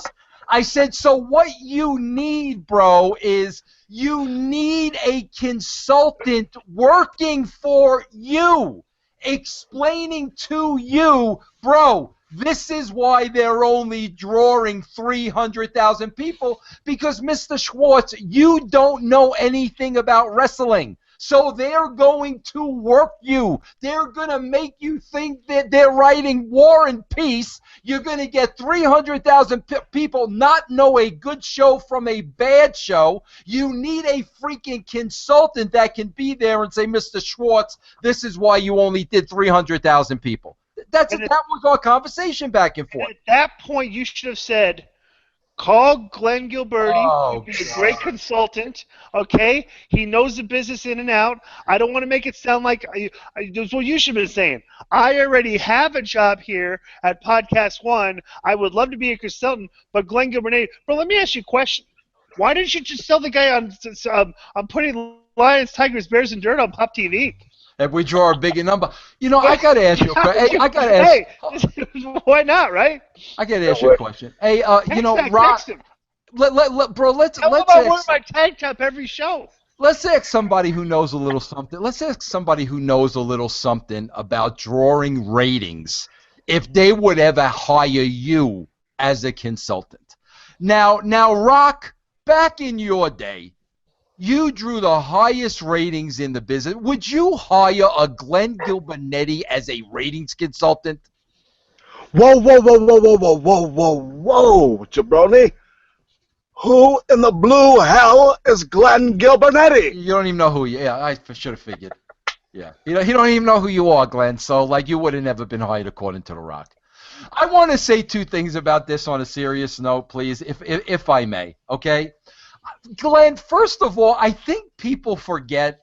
I said, so what you need, bro, is you need a consultant working for you, explaining to you, bro, this is why they're only drawing 300,000 people, because, Mr. Schwartz, you don't know anything about wrestling. So they're going to work you. They're going to make you think that they're writing War and Peace. You're going to get 300,000 people not know a good show from a bad show. You need a freaking consultant that can be there and say, Mr. Schwartz, this is why you only did 300,000 people. That was our conversation back and forth. At that point, you should have said, call Glenn Gilberti. He'd be a great consultant, okay? He knows the business in and out. I don't want to make it sound like that's what you should have been saying. I already have a job here at Podcast One. I would love to be a consultant, but Glenn Gilberti, bro, let me ask you a question. Why didn't you just tell the guy on putting Lions, Tigers, Bears, and Dirt on Pop TV? If we draw a bigger number. You know, I got to ask you a question. Hey, why not, right? I got to ask you a question. Hey, you know, Rock, bro, let's I'm wearing my tank top every show. Let's ask somebody who knows a little something. Let's ask somebody who knows a little something about drawing ratings if they would ever hire you as a consultant. Now, Rock, back in your day, you drew the highest ratings in the business. Would you hire a Glenn Gilbernetti as a ratings consultant? Whoa, jabroni. Who in the blue hell is Glenn Gilbernetti? You don't even know who you are. Yeah, I should have figured. Yeah. He don't even know who you are, Glenn, so like you would have never been hired according to The Rock. I want to say two things about this on a serious note, please, if I may, okay? Glenn, first of all, I think people forget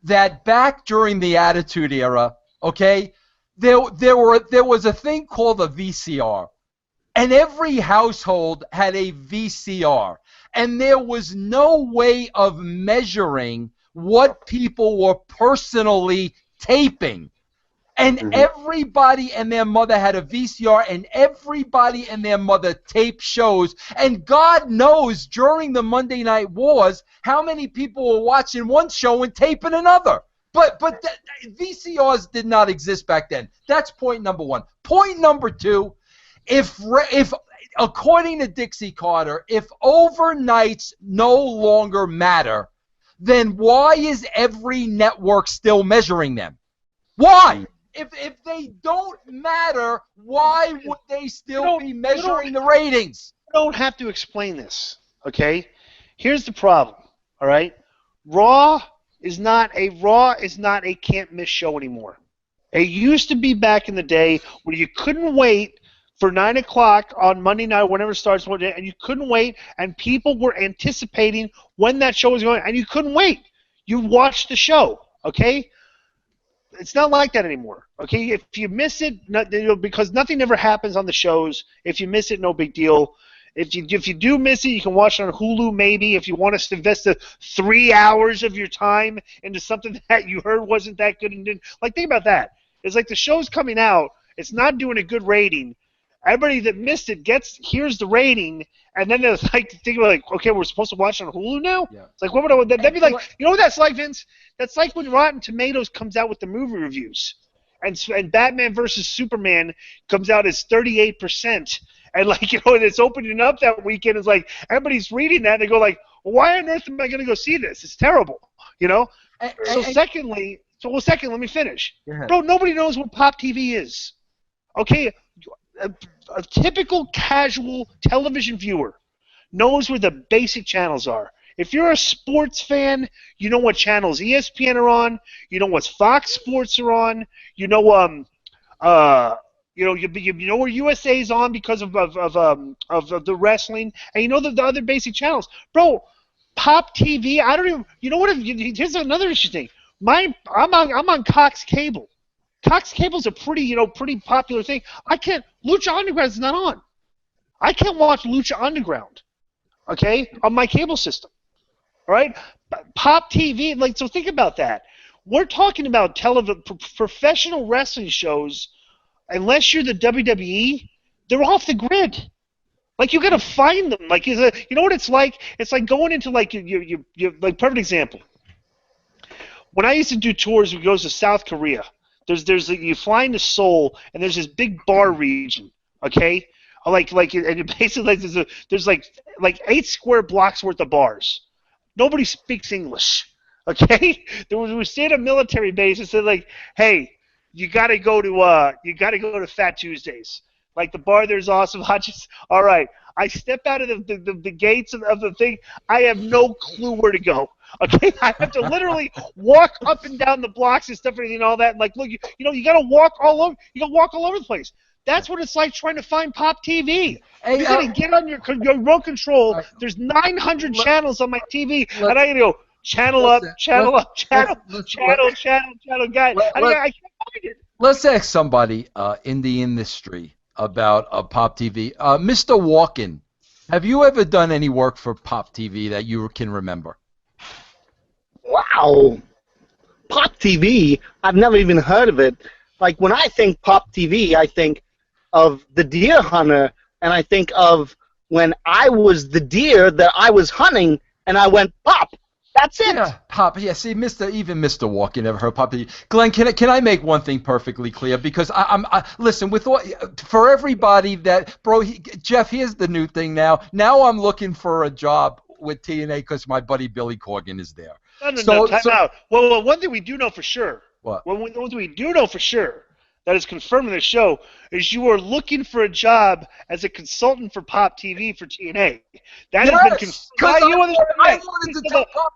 that back during the Attitude Era, okay, there was a thing called a VCR, and every household had a VCR, and there was no way of measuring what people were personally taping. And everybody and their mother had a VCR, and everybody and their mother taped shows. And God knows during the Monday Night Wars how many people were watching one show and taping another. But VCRs did not exist back then. That's point number one. Point number two, if according to Dixie Carter, if overnights no longer matter, then why is every network still measuring them? Why? If they don't matter, why would they still be measuring the ratings? You don't have to explain this, okay? Here's the problem, all right? Raw is not a can't-miss show anymore. It used to be back in the day where you couldn't wait for 9 o'clock on Monday night, whenever it starts, and you couldn't wait, and people were anticipating when that show was going, and you couldn't wait. You watched the show, okay? It's not like that anymore, okay? If you miss it, because nothing ever happens on the shows, if you miss it, no big deal. If you do miss it, you can watch it on Hulu maybe. If you want us to invest 3 hours of your time into something that you heard wasn't that good, and didn't, like, think about that. It's like the show's coming out, it's not doing a good rating, Everybody that missed it hears the rating, and then they're like thinking like, okay, we're supposed to watch it on Hulu now. Yeah. It's like, what would that'd be like? You know what that's like, Vince? That's like when Rotten Tomatoes comes out with the movie reviews, and Batman versus Superman comes out as 38%, and like and it's opening up that weekend. It's like everybody's reading that, and they go like, well, why on earth am I going to go see this? It's terrible, Secondly, let me finish. Bro, nobody knows what Pop TV is. Okay, a typical casual television viewer knows where the basic channels are. If you're a sports fan, you know what channels ESPN are on. You know what Fox Sports are on. You know you know where USA's on because of the wrestling, and you know the other basic channels. Bro, Pop TV. I don't even. You know what? Here's another interesting thing. I'm on Cox Cable. Cox Cable's a pretty popular thing. Lucha Underground is not on. I can't watch Lucha Underground, okay, on my cable system. All right? Pop TV, so think about that. We're talking about professional wrestling shows. Unless you're the WWE, they're off the grid. You got to find them. You know what it's like? It's like going into you perfect example. When I used to do tours, we go to South Korea. You fly into Seoul, and there's this big bar region, okay? And basically there's 8 square blocks worth of bars. Nobody speaks English, okay? We stayed at a military base and said hey, you gotta go to Fat Tuesdays. The bar there's awesome. All right. I step out of the gates of the thing. I have no clue where to go. Okay, I have to literally walk up and down the blocks and stuff and all that. Look, you got to walk all over. You got to walk all over the place. That's what it's like trying to find Pop TV. Hey, you got to get on your remote control. There's 900 channels on my TV, and I got to go channel up, channel, guys. I can't find it. Let's ask somebody in the industry about Pop TV. Mr. Walken, have you ever done any work for Pop TV that you can remember? Wow. Pop TV? I've never even heard of it. When I think Pop TV, I think of the deer hunter, and I think of when I was the deer that I was hunting, and I went, Pop. That's it. Yeah, Pop. Yeah, see, even Mr. Walken never heard Pop TV. Glenn, can I make one thing perfectly clear? Because listen, for everybody that, Jeff, here's the new thing now. Now I'm looking for a job with TNA because my buddy Billy Corgan is there. No, time out. Well, one thing we do know for sure. What? One thing we do know for sure that is confirmed in the show is you are looking for a job as a consultant for Pop TV for TNA. That has been confirmed.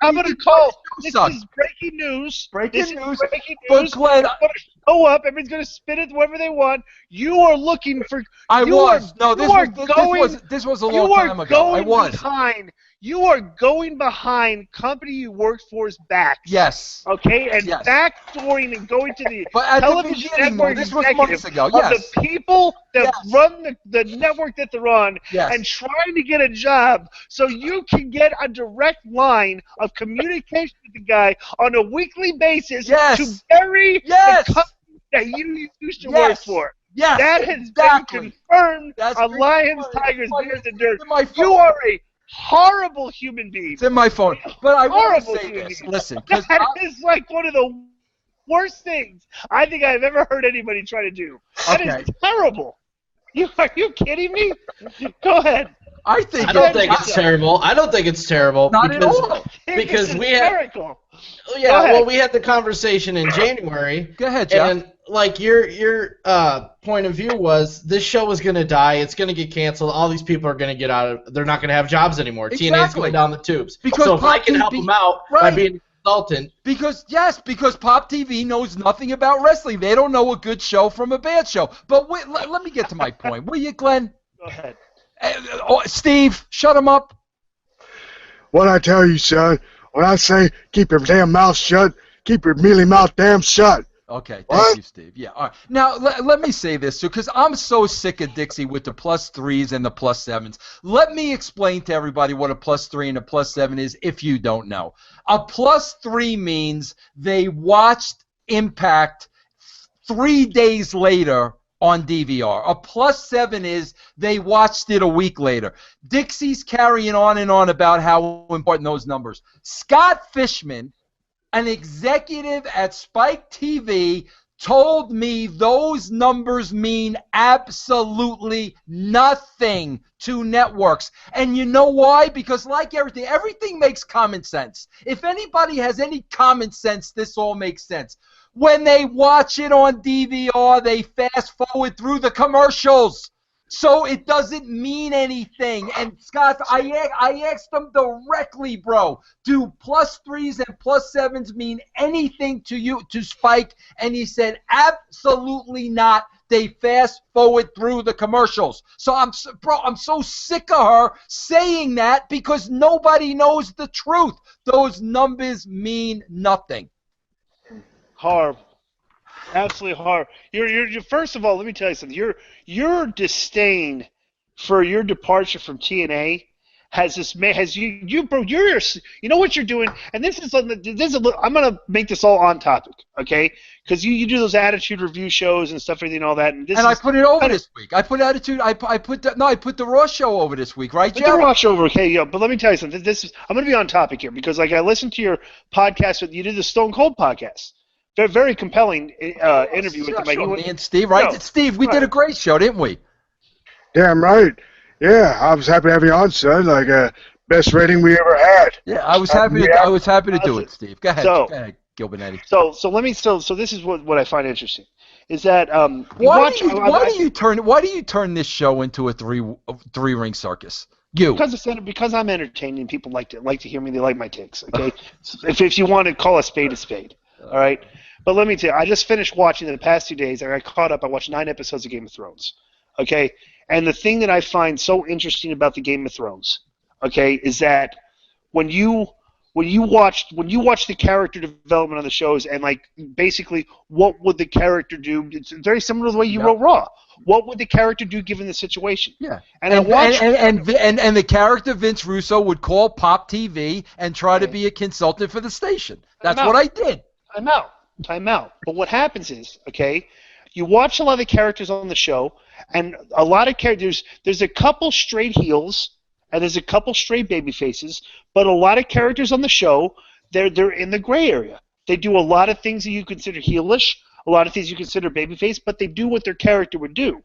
I'm going to call. This is breaking news. Breaking news. But Glenn, I'm going to show up. Everybody's going to spin it wherever they want. You are looking for. This was a long time ago. I was. You are going behind company you worked for's backs. Yes. Okay, and backdooring and going to the television network this was months ago. of the people that run the network that they're on, and trying to get a job so you can get a direct line of communication with the guy on a weekly basis to bury the company that you used to work for. Yes. That has been confirmed on Lions, Tigers, Bears, and Dirt. You are a horrible human being. It's in my phone. But I want to say this. Listen. That is one of the worst things I think I've ever heard anybody try to do. That is terrible. Are you kidding me? Go ahead. I don't think it's terrible. I don't think it's terrible. Not at all. Because we had. Yeah, well, we had the conversation in January. Go ahead, Jeff. And your point of view was this show was going to die. It's going to get canceled. All these people are going to get out of. They're not going to have jobs anymore. Exactly. TNA's going down the tubes. So if I can help them out by being a consultant. Because Pop TV knows nothing about wrestling. They don't know a good show from a bad show. But wait, let me get to my point. Will you, Glenn? Go ahead. Steve, shut him up. What I tell you, son, when I say keep your damn mouth shut, keep your mealy mouth damn shut. Okay, thank you, Steve. Yeah, all right. Now, let me say this, too, because I'm so sick of Dixie with the +3s and the +7s. Let me explain to everybody what a +3 and a +7 is if you don't know. A +3 means they watched Impact 3 days later on DVR. A +7 is they watched it a week later. Dixie's carrying on and on about how important those numbers. Scott Fishman, an executive at Spike TV, told me those numbers mean absolutely nothing to networks. And you know why? Because like everything makes common sense. If anybody has any common sense, this all makes sense. When they watch it on DVR, they fast forward through the commercials. So it doesn't mean anything. And Scott, I asked them directly, bro, do +3s and +7s mean anything to you, to Spike? And he said, absolutely not. They fast forward through the commercials. So I'm so sick of her saying that because nobody knows the truth. Those numbers mean nothing. Horrible. Absolutely horrible. You're first of all, let me tell you something. Your disdain for your departure from TNA has you bro. You know what you're doing, and this is I'm gonna make this all on topic, okay? Because you do those attitude review shows and stuff, and all that, and I put it over this week. I put attitude. I put the Raw show over this week, right, Jeff? The Raw show over, okay? Yeah, but let me tell you something. I'm gonna be on topic here because like I listened to your podcast. You did the Stone Cold podcast. Very compelling interview with him. Me and Steve, right? No, Steve, we did a great show, didn't we? Damn right. Yeah, I was happy to have you on, son. Like, best rating we ever had. Yeah, I was happy to do it, Steve. Go ahead, Gilbernetti. So this is what I find interesting, is that why do you turn this show into a three ring circus? Because I'm entertaining. People like to hear me. They like my takes. Okay, if you want to call a spade, all right. But let me tell you, I just finished watching in the past 2 days. I got caught up. I watched 9 episodes of Game of Thrones. Okay, and the thing that I find so interesting about the Game of Thrones, okay, is that when you watch the character development on the shows and like basically what would the character do? It's very similar to the way you wrote Raw. What would the character do given the situation? Yeah, and the character Vince Russo would call Pop TV and try to be a consultant for the station. That's what I did. Time out. But what happens is, okay, you watch a lot of the characters on the show, and a lot of characters, there's a couple straight heels, and there's a couple straight baby faces, but a lot of characters on the show, they're in the gray area. They do a lot of things that you consider heelish, a lot of things you consider babyface, but they do what their character would do.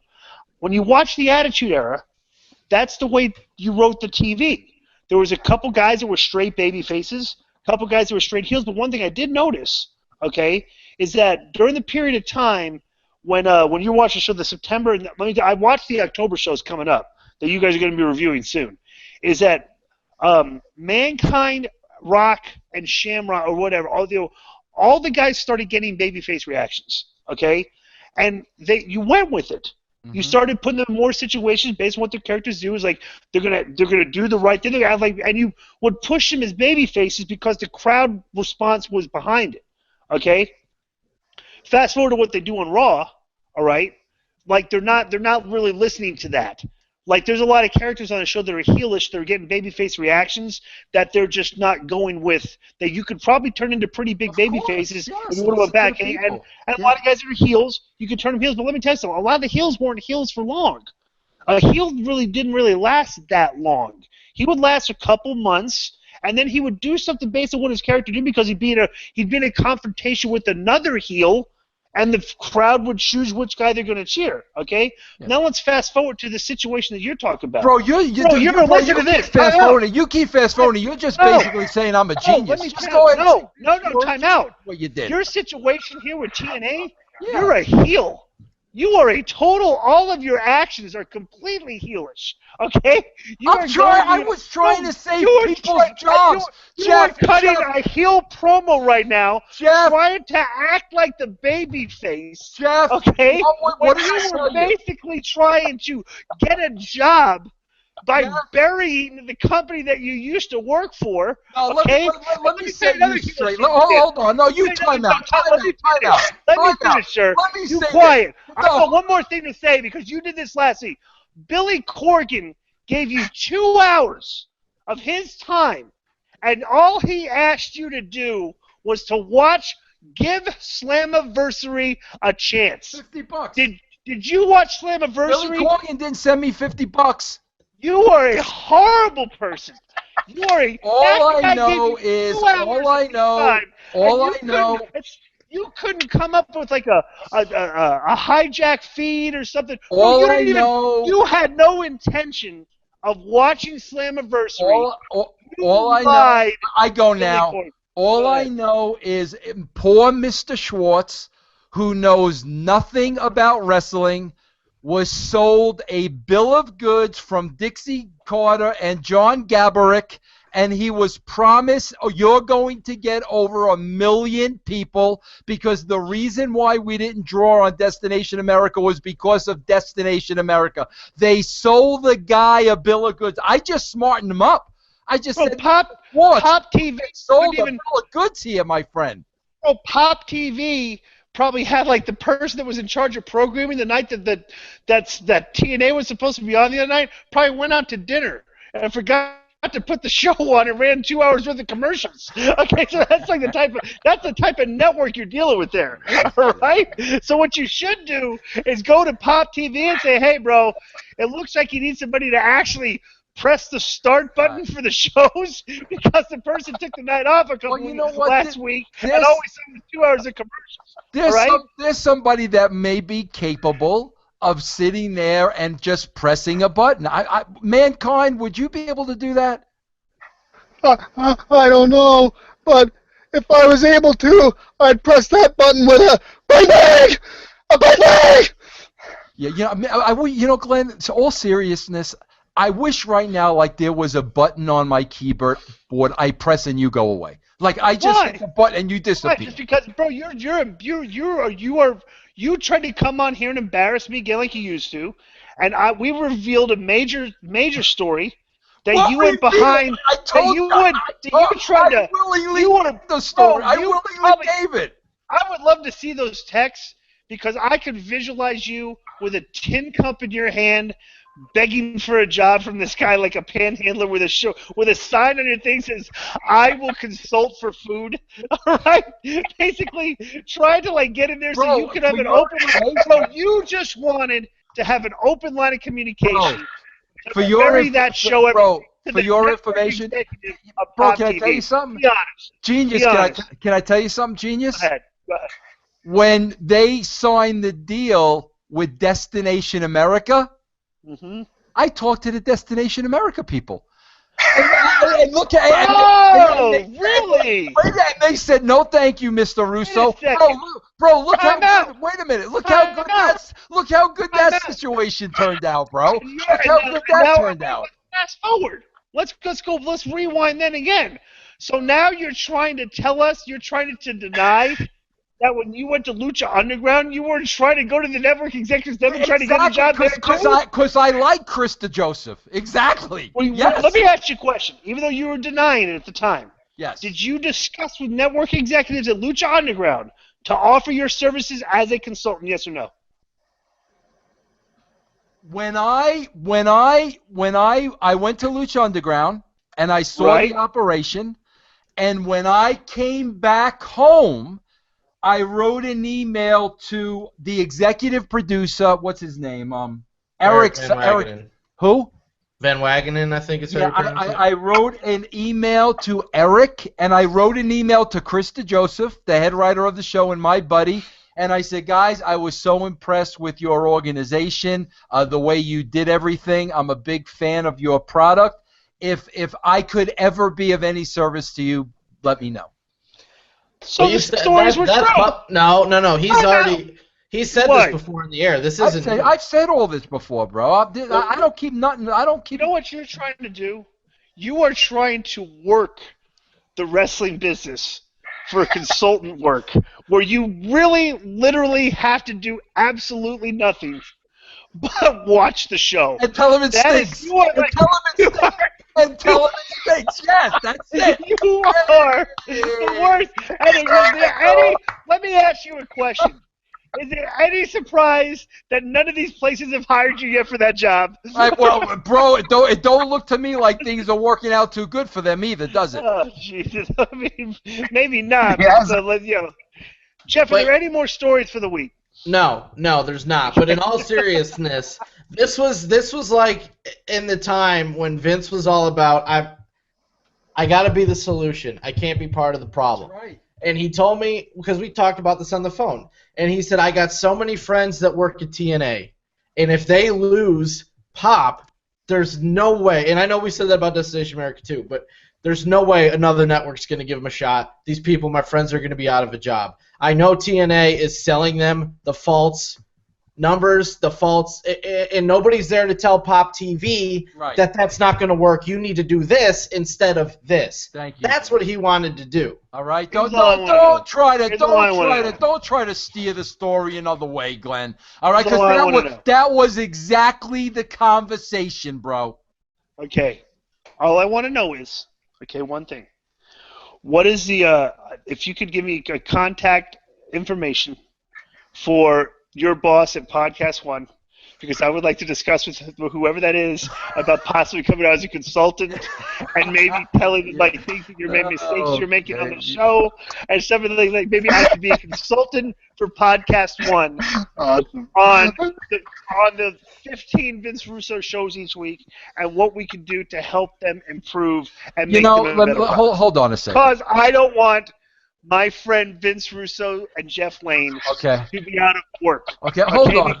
When you watch the Attitude Era, that's the way you wrote the TV. There was a couple guys that were straight baby faces, a couple guys that were straight heels, but one thing I did notice, okay, is that during the period of time when you watch the show, the September, I watched the October shows coming up that you guys are going to be reviewing soon, is that Mankind, Rock, and Shamrock, or whatever, all the guys started getting babyface reactions, okay, and you went with it. You started putting them in more situations based on what their characters do. Is like they're gonna do the right thing. And you would push them as baby faces because the crowd response was behind it. Okay. Fast forward to what they do on Raw. All right. Like they're not really listening to that. Like there's a lot of characters on the show that are heelish, that are getting babyface reactions that they're just not going with. That you could probably turn into pretty big baby faces if you would have went back. And a lot of guys that are heels, you could turn them heels. But let me tell you something. A lot of the heels weren't heels for long. A heel didn't really last that long. He would last a couple months, and then he would do something based on what his character did because he'd be in a confrontation with another heel. And the crowd would choose which guy they're going to cheer. Okay. Yeah. Now let's fast forward to the situation that you're talking about. Bro, you keep fast forwarding. You keep fast forwarding. You're just basically saying I'm a genius. Just go ahead. No, time out. What you did. Your situation here with TNA, you're a heel. You are a total. All of your actions are completely heelish. Okay. I was trying to save people's jobs. You are cutting a heel promo right now, Jeff, trying to act like the baby face. Jeff, okay. What you were basically trying to get a job by burying the company that you used to work for. No, okay. Let me say you straight. Hold on. No, you time out. Let me finish, sir. Let me say quiet. I've got one more thing to say because you did this last week. Billy Corgan gave you 2 hours of his time, and all he asked you to do was to give Slammiversary a chance. $50. Did you watch Billy Slammiversary? Corgan didn't send me $50. You are a horrible person. You are a. All that I guy know gave you is 2 hours all I of his know. time, All and I know. You couldn't come up with like a hijack feed or something. All you I didn't even, know. You had no intention of watching Slammiversary. All I know. lied. I go Billy now. Corgan. All Go I ahead. know is poor Mr. Schwartz, who knows nothing about wrestling, was sold a bill of goods from Dixie Carter and John Gabarick, and he was promised, oh, you're going to get over 1 million people, because the reason why we didn't draw on Destination America was because of Destination America. They sold the guy a bill of goods. I just smartened him up. I just Bro, said, Pop TV sold couldn't a even. bill of goods here, my friend. Bro, Pop TV probably had like the person that was in charge of programming the night that TNA was supposed to be on the other night probably went out to dinner and forgot to put the show on and ran 2 hours worth of commercials. Okay, so that's like the type of network you're dealing with there. All right? So what you should do is go to Pop TV and say, hey, bro, it looks like you need somebody to actually press the start button for the shows because the person took the night off a couple last week and always sent 2 hours of commercials. There's somebody that may be capable of sitting there and just pressing a button. Mankind, would you be able to do that? I don't know, but if I was able to, I'd press that button with a bang! A bang! Yeah, Glenn, it's all seriousness. I wish right now, like there was a button on my keyboard, I press and you go away. Like I just hit the button and you disappear. Just because, bro, you tried to come on here and embarrass me again like you used to, and we revealed a major story that you went behind. I willingly gave it. I would love to see those texts because I could visualize you with a tin cup in your hand, begging for a job from this guy like a panhandler with a sign on your thing that says, I will consult for food. All right? Basically, trying to like get in there so you could have an open line. So you just wanted to have an open line of communication. For your information, bro, can I tell you something? Be honest. Genius, Be honest. Can I tell you something, Genius? Go ahead. When they signed the deal with Destination America, I talked to the Destination America people. And look at really? And they said, no, thank you, Mr. Russo. Bro, look how good. Wait a minute. Look how good that situation turned out, bro. Look how good that turned out. Fast forward. Let's rewind then again. So now you're trying to tell us, you're trying to deny that when you went to Lucha Underground, you weren't trying to go to the network executives, never trying to get a job there too? Because I like Krista Joseph. Exactly. Yes. Let me ask you a question. Even though you were denying it at the time, yes. Did you discuss with network executives at Lucha Underground to offer your services as a consultant, yes or no? When I went to Lucha Underground and I saw the operation, and when I came back home, I wrote an email to the executive producer. What's his name? Eric. Who? Van Wagenen, I think it's. I wrote an email to Eric, and I wrote an email to Krista Joseph, the head writer of the show, and my buddy. And I said, guys, I was so impressed with your organization, the way you did everything. I'm a big fan of your product. If I could ever be of any service to you, let me know. So the stories were true. No. He said this before in the air. This isn't. I've said all this before, bro. I don't keep nothing. I don't keep. You know what you're trying to do? You are trying to work the wrestling business for consultant work, where you really, literally have to do absolutely nothing but watch the show. And tell him it stinks. And tell him it stinks. Yes, that's it. You are the worst. Let me ask you a question. Is there any surprise that none of these places have hired you yet for that job? Well, bro, it don't look to me like things are working out too good for them either, does it? Oh, Jesus. I mean, maybe not. Yes. Jeff, are there any more stories for the week? No, there's not. But in all seriousness, this was like in the time when Vince was all about I got to be the solution. I can't be part of the problem. That's right. And he told me, because we talked about this on the phone, and he said, I got so many friends that work at TNA, and if they lose Pop, there's no way, and I know we said that about Destination America too, but there's no way another network's going to give them a shot. These people, my friends, are going to be out of a job. I know TNA is selling them the false numbers, the false, and nobody's there to tell Pop TV that that's not going to work. You need to do this instead of this. Thank you. That's what he wanted to do. All right. Don't try to steer the story another way, Glenn. All right, because that was exactly the conversation, bro. Okay. All I want to know is, one thing. What is the if you could give me a contact information for your boss at Podcast One, because I would like to discuss with whoever that is about possibly coming out as a consultant and maybe telling them like things that mistakes you're making on the show and stuff like maybe I could be a consultant for Podcast One on the 15 Vince Russo shows each week and what we can do to help them improve and make them a better hold on a second. Because I don't want my friend Vince Russo and Jeff Lane to be out of work. Okay, hold on.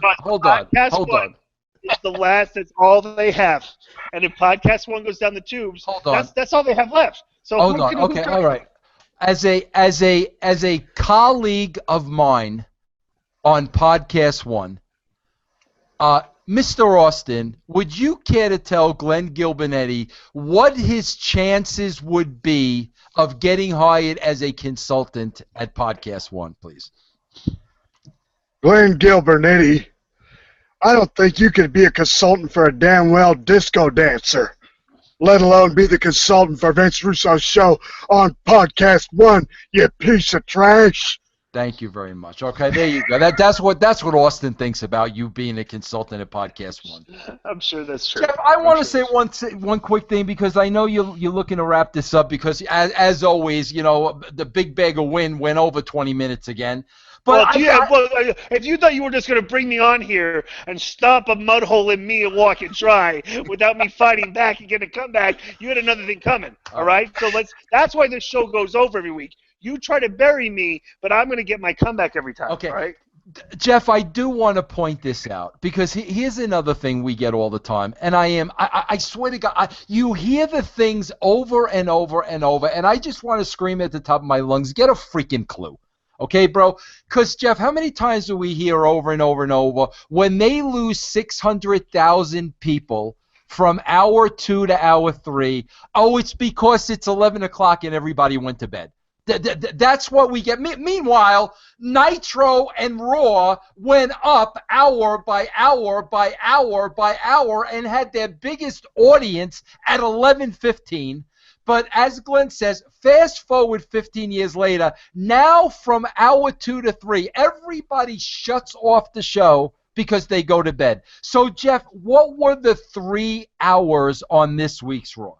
It's the last. That's all they have. And if Podcast One goes down the tubes, that's all they have left. So hold on. Okay, all right. As a colleague of mine on Podcast One, Mr. Austin, would you care to tell Glenn Gilbernetti what his chances would be of getting hired as a consultant at Podcast One, please? Glenn Gilbernetti, I don't think you could be a consultant for a damn well disco dancer, let alone be the consultant for Vince Russo's show on Podcast One, you piece of trash. Thank you very much. Okay, there you go. That's what Austin thinks about you being a consultant at Podcast One. I'm sure that's true. Jeff, I want to say one quick thing because I know you're looking to wrap this up because as always, the big bag of wind went over 20 minutes again. But if you thought you were just going to bring me on here and stomp a mud hole in me and walk it dry without me fighting back and getting a comeback, you had another thing coming. All right, so that's why this show goes over every week. You try to bury me, but I'm going to get my comeback every time. Okay. All right? Jeff, I do want to point this out because here's another thing we get all the time, and I swear to God, you hear the things over and over and over, and I just want to scream at the top of my lungs, get a freaking clue. Okay, bro? Because, Jeff, how many times do we hear over and over and over when they lose 600,000 people from hour 2 to hour 3, it's because it's 11 o'clock and everybody went to bed. That's what we get. Meanwhile, Nitro and Raw went up hour by hour by hour by hour and had their biggest audience at 11:15. But as Glenn says, fast forward 15 years later, now from hour 2 to 3, everybody shuts off the show because they go to bed. So, Jeff, what were the 3 hours on this week's Raw?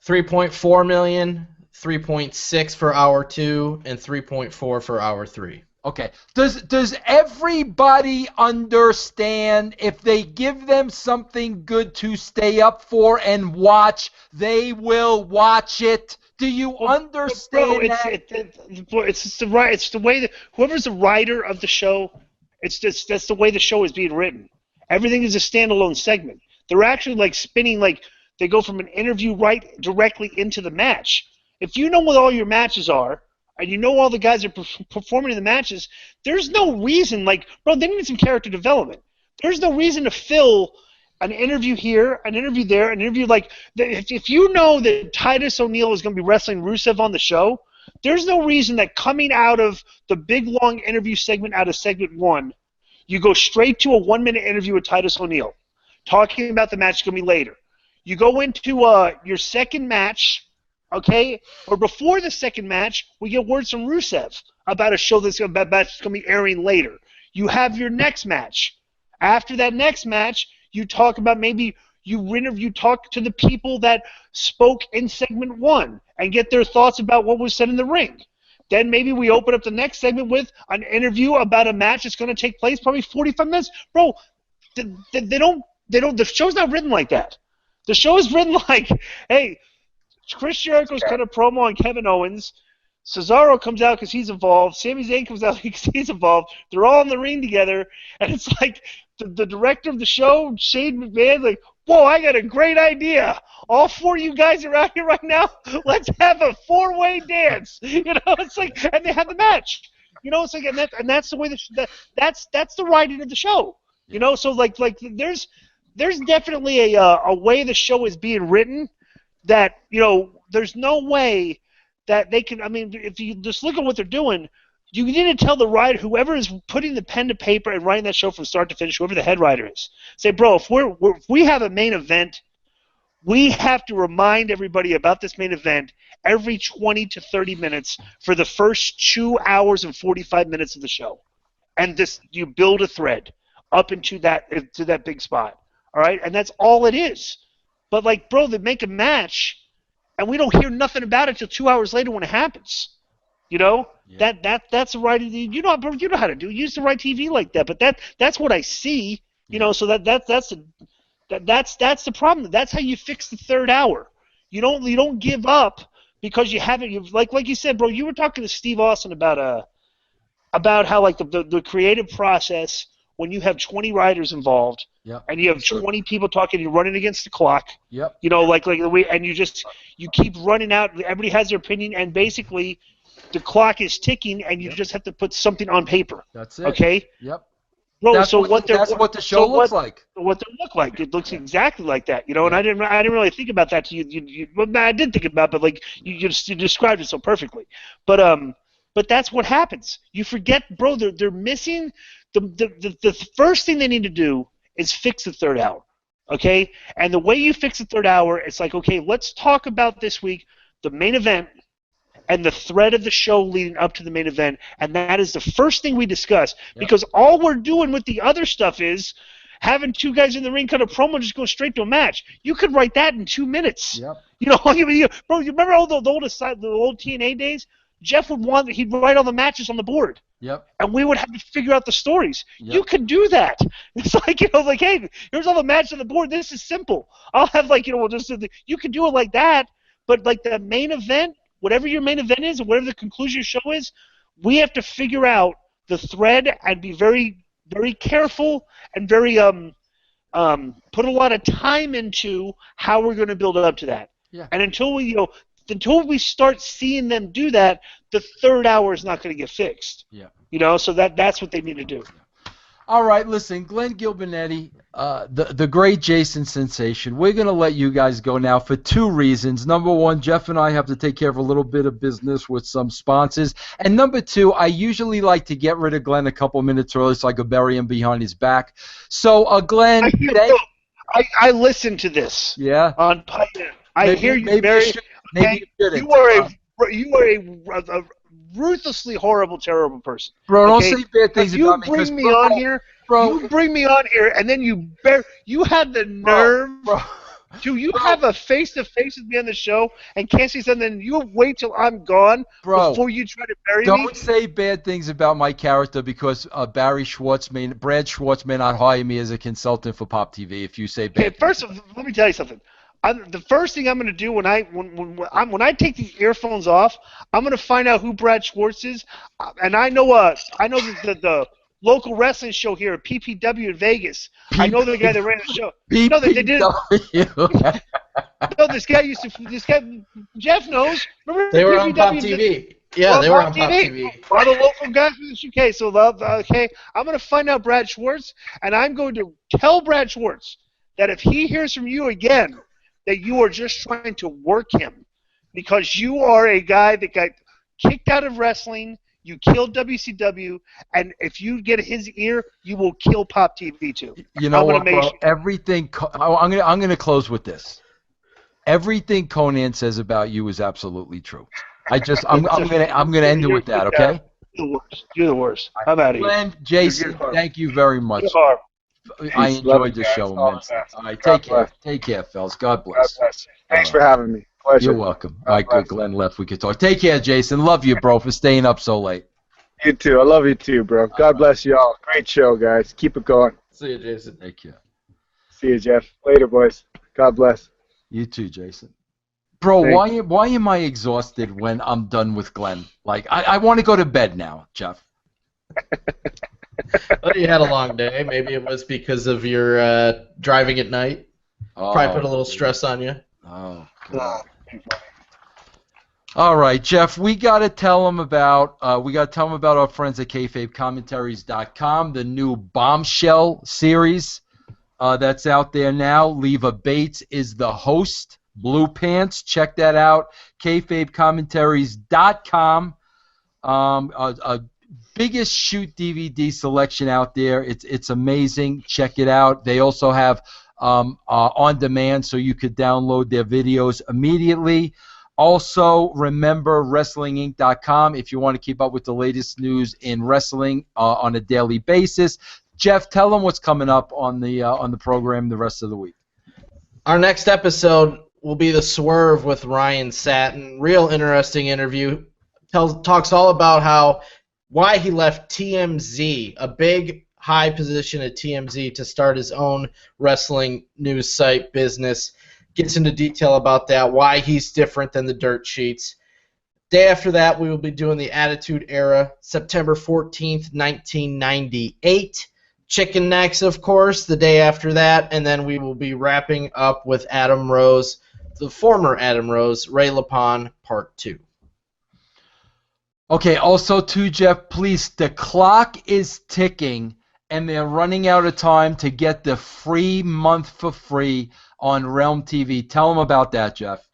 3.4 million. 3.6 for hour 2 and 3.4 for hour 3. Okay. Does everybody understand if they give them something good to stay up for and watch, they will watch it? Do you understand that? It's the way that whoever's the writer of the show, that's the way the show is being written. Everything is a standalone segment. They're actually spinning they go from an interview right directly into the match. If you know what all your matches are, and you know all the guys are performing in the matches, there's no reason, bro, they need some character development. There's no reason to fill an interview here, an interview there, an interview if you know that Titus O'Neil is going to be wrestling Rusev on the show, there's no reason that coming out of the big, long interview segment out of segment 1, you go straight to a 1-minute interview with Titus O'Neil, talking about the match going to be later. You go into your second match, okay, or before the second match, we get words from Rusev about a show that's going to be airing later. You have your next match. After that next match, you talk about maybe you talk to the people that spoke in segment 1 and get their thoughts about what was said in the ring. Then maybe we open up the next segment with an interview about a match that's going to take place probably 45 minutes. Bro, they don't. The show's not written like that. The show is written like, hey, Chris Jericho's kind of promo on Kevin Owens. Cesaro comes out because he's involved. Sami Zayn comes out because he's involved. They're all in the ring together, and it's like the director of the show, Shane McMahon, like, whoa, I got a great idea. All 4 of you guys are out here right now. Let's have a 4-way dance. It's like, and they have the match. It's like, and that's the way that's the writing of the show. So like there's definitely a way the show is being written that there's no way that they can. I mean, if you just look at what they're doing, you need to tell the writer, whoever is putting the pen to paper and writing that show from start to finish, whoever the head writer is, say, bro, if we have a main event, we have to remind everybody about this main event every 20 to 30 minutes for the first 2 hours and 45 minutes of the show, and you build a thread up into that big spot. All right, and that's all it is. But like, bro, they make a match, and we don't hear nothing about it till 2 hours later when it happens. Yeah. That's the right. You know how to do. Use the right TV like that. But that's what I see. So that's the problem. That's how you fix the third hour. You don't give up because you haven't. Like you said, bro. You were talking to Steve Austin about how like the creative process when you have 20 writers involved. Yep. And you have 20 people talking, you're running against the clock. Yep. And you keep running out. Everybody has their opinion, and basically, the clock is ticking, and you just have to put something on paper. That's it. Okay. Yep. Bro, that's what the show looks like. What they look like, it looks exactly like that. And I didn't really think about that to you. Well, I did think about it, but like you described it so perfectly. But that's what happens. You forget, bro. They're missing the first thing they need to do is fix the third hour, okay? And the way you fix the third hour, it's like, okay, let's talk about this week, the main event, and the thread of the show leading up to the main event, and that is the first thing we discuss, because all we're doing with the other stuff is having 2 guys in the ring cut a promo and just go straight to a match. You could write that in 2 minutes. Yep. Bro, you remember all the old TNA days? Jeff he'd write all the matches on the board. Yep. And we would have to figure out the stories. Yep. You could do that. It's like, hey, here's all the matches on the board. This is simple. I'll have you can do it like that, but like the main event, whatever your main event is, or whatever the conclusion of your show is, we have to figure out the thread and be very, very careful and very put a lot of time into how we're going to build up to that. Yeah. And until we start seeing them do that, the third hour is not going to get fixed. Yeah. So that's what they need to do. All right, listen, Glenn Gilbernetti, the great Jason Sensation. We're going to let you guys go now for 2 reasons. Number 1, Jeff and I have to take care of a little bit of business with some sponsors. And number 2, I usually like to get rid of Glenn a couple minutes early so I could bury him behind his back. So, Glenn, I listened to this. Yeah. On Pioneer. I hear you maybe very. you should, maybe you shouldn't. You are a ruthlessly horrible, terrible person. Bro, don't say bad things about me. You bring me on here, and then you had the nerve. You have a face-to-face with me on the show and can't say something, and you wait till I'm gone before you try to bury me? Don't say bad things about my character because Brad Schwartz may not hire me as a consultant for Pop TV if you say bad things. First of all, let me tell you something. The first thing I'm going to do when I take these earphones off, I'm going to find out who Brad Schwartz is, and I know the local wrestling show here at PPW in Vegas. I know the guy that ran the show. PPW. No, they did. No, this guy Jeff knows. Remember they were on Pop TV. Yeah, they were on Pop TV. All the local guys from the UK. So, okay, I'm going to find out Brad Schwartz, and I'm going to tell Brad Schwartz that if he hears from you again, that you are just trying to work him because you are a guy that got kicked out of wrestling, you killed WCW, and if you get his ear, you will kill Pop TV too. You know what, bro? Everything. I'm gonna close with this. Everything Conan says about you is absolutely true. I'm gonna end it with that. Okay. You're the worst. How about you? Glenn, Jason, thank you very much. I enjoyed the show immensely. All right, take care. Take care, fellas. God bless. Thanks for having me. pleasure. You're welcome. All right, good. Glenn left. We could talk. Take care, Jason. Love you, bro, for staying up so late. You too. I love you too, bro. God bless you all. Great show, guys. Keep it going. See you, Jason. Take care. See you, Jeff. Later, boys. God bless. You too, Jason. Bro, why am I exhausted when I'm done with Glenn? Like, I want to go to bed now, Jeff. Well, you had a long day. Maybe it was because of your driving at night. Probably put a little stress on you. Oh, God. All right, Jeff, we got to tell them about our friends at kayfabecommentaries.com, the new Bombshell series that's out there now. Leva Bates is the host. Blue Pants, check that out. kayfabecommentaries.com. Biggest shoot DVD selection out there. It's amazing. Check it out. They also have on demand, so you could download their videos immediately. Also, remember WrestlingInc.com if you want to keep up with the latest news in wrestling on a daily basis. Jeff, tell them what's coming up on the program the rest of the week. Our next episode will be The Swerve with Ryan Satin. Real interesting interview. Talks all about why he left TMZ, a big high position at TMZ, to start his own wrestling news site business. Gets into detail about that, why he's different than the dirt sheets. Day after that, we will be doing the Attitude Era, September 14th, 1998. Chicken Necks, of course, the day after that, and then we will be wrapping up with Adam Rose, the former Adam Rose, Ray Lapon, Part 2. Okay, also, too, Jeff, please, the clock is ticking, and they're running out of time to get the free month for free on Realm TV. Tell them about that, Jeff.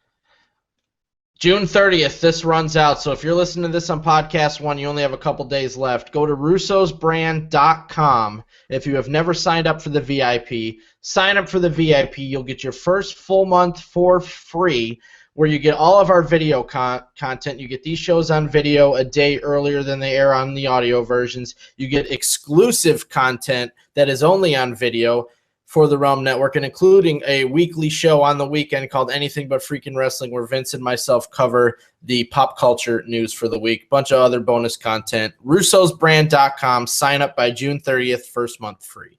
June 30th, this runs out, so if you're listening to this on Podcast One, you only have a couple days left. Go to russosbrand.com. If you have never signed up for the VIP, sign up for the VIP. You'll get your first full month for free, where you get all of our video content. You get these shows on video a day earlier than they air on the audio versions. You get exclusive content that is only on video for the Realm Network, and including a weekly show on the weekend called Anything But Freaking Wrestling, where Vince and myself cover the pop culture news for the week. Bunch of other bonus content. russosbrand.com. Sign up by June 30th, first month free.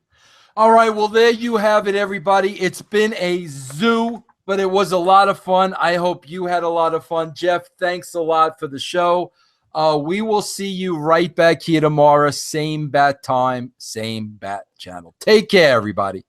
All right, well, there you have it, everybody. It's been a zoo, but it was a lot of fun. I hope you had a lot of fun. Jeff, thanks a lot for the show. We will see you right back here tomorrow. Same bat time, same bat channel. Take care, everybody.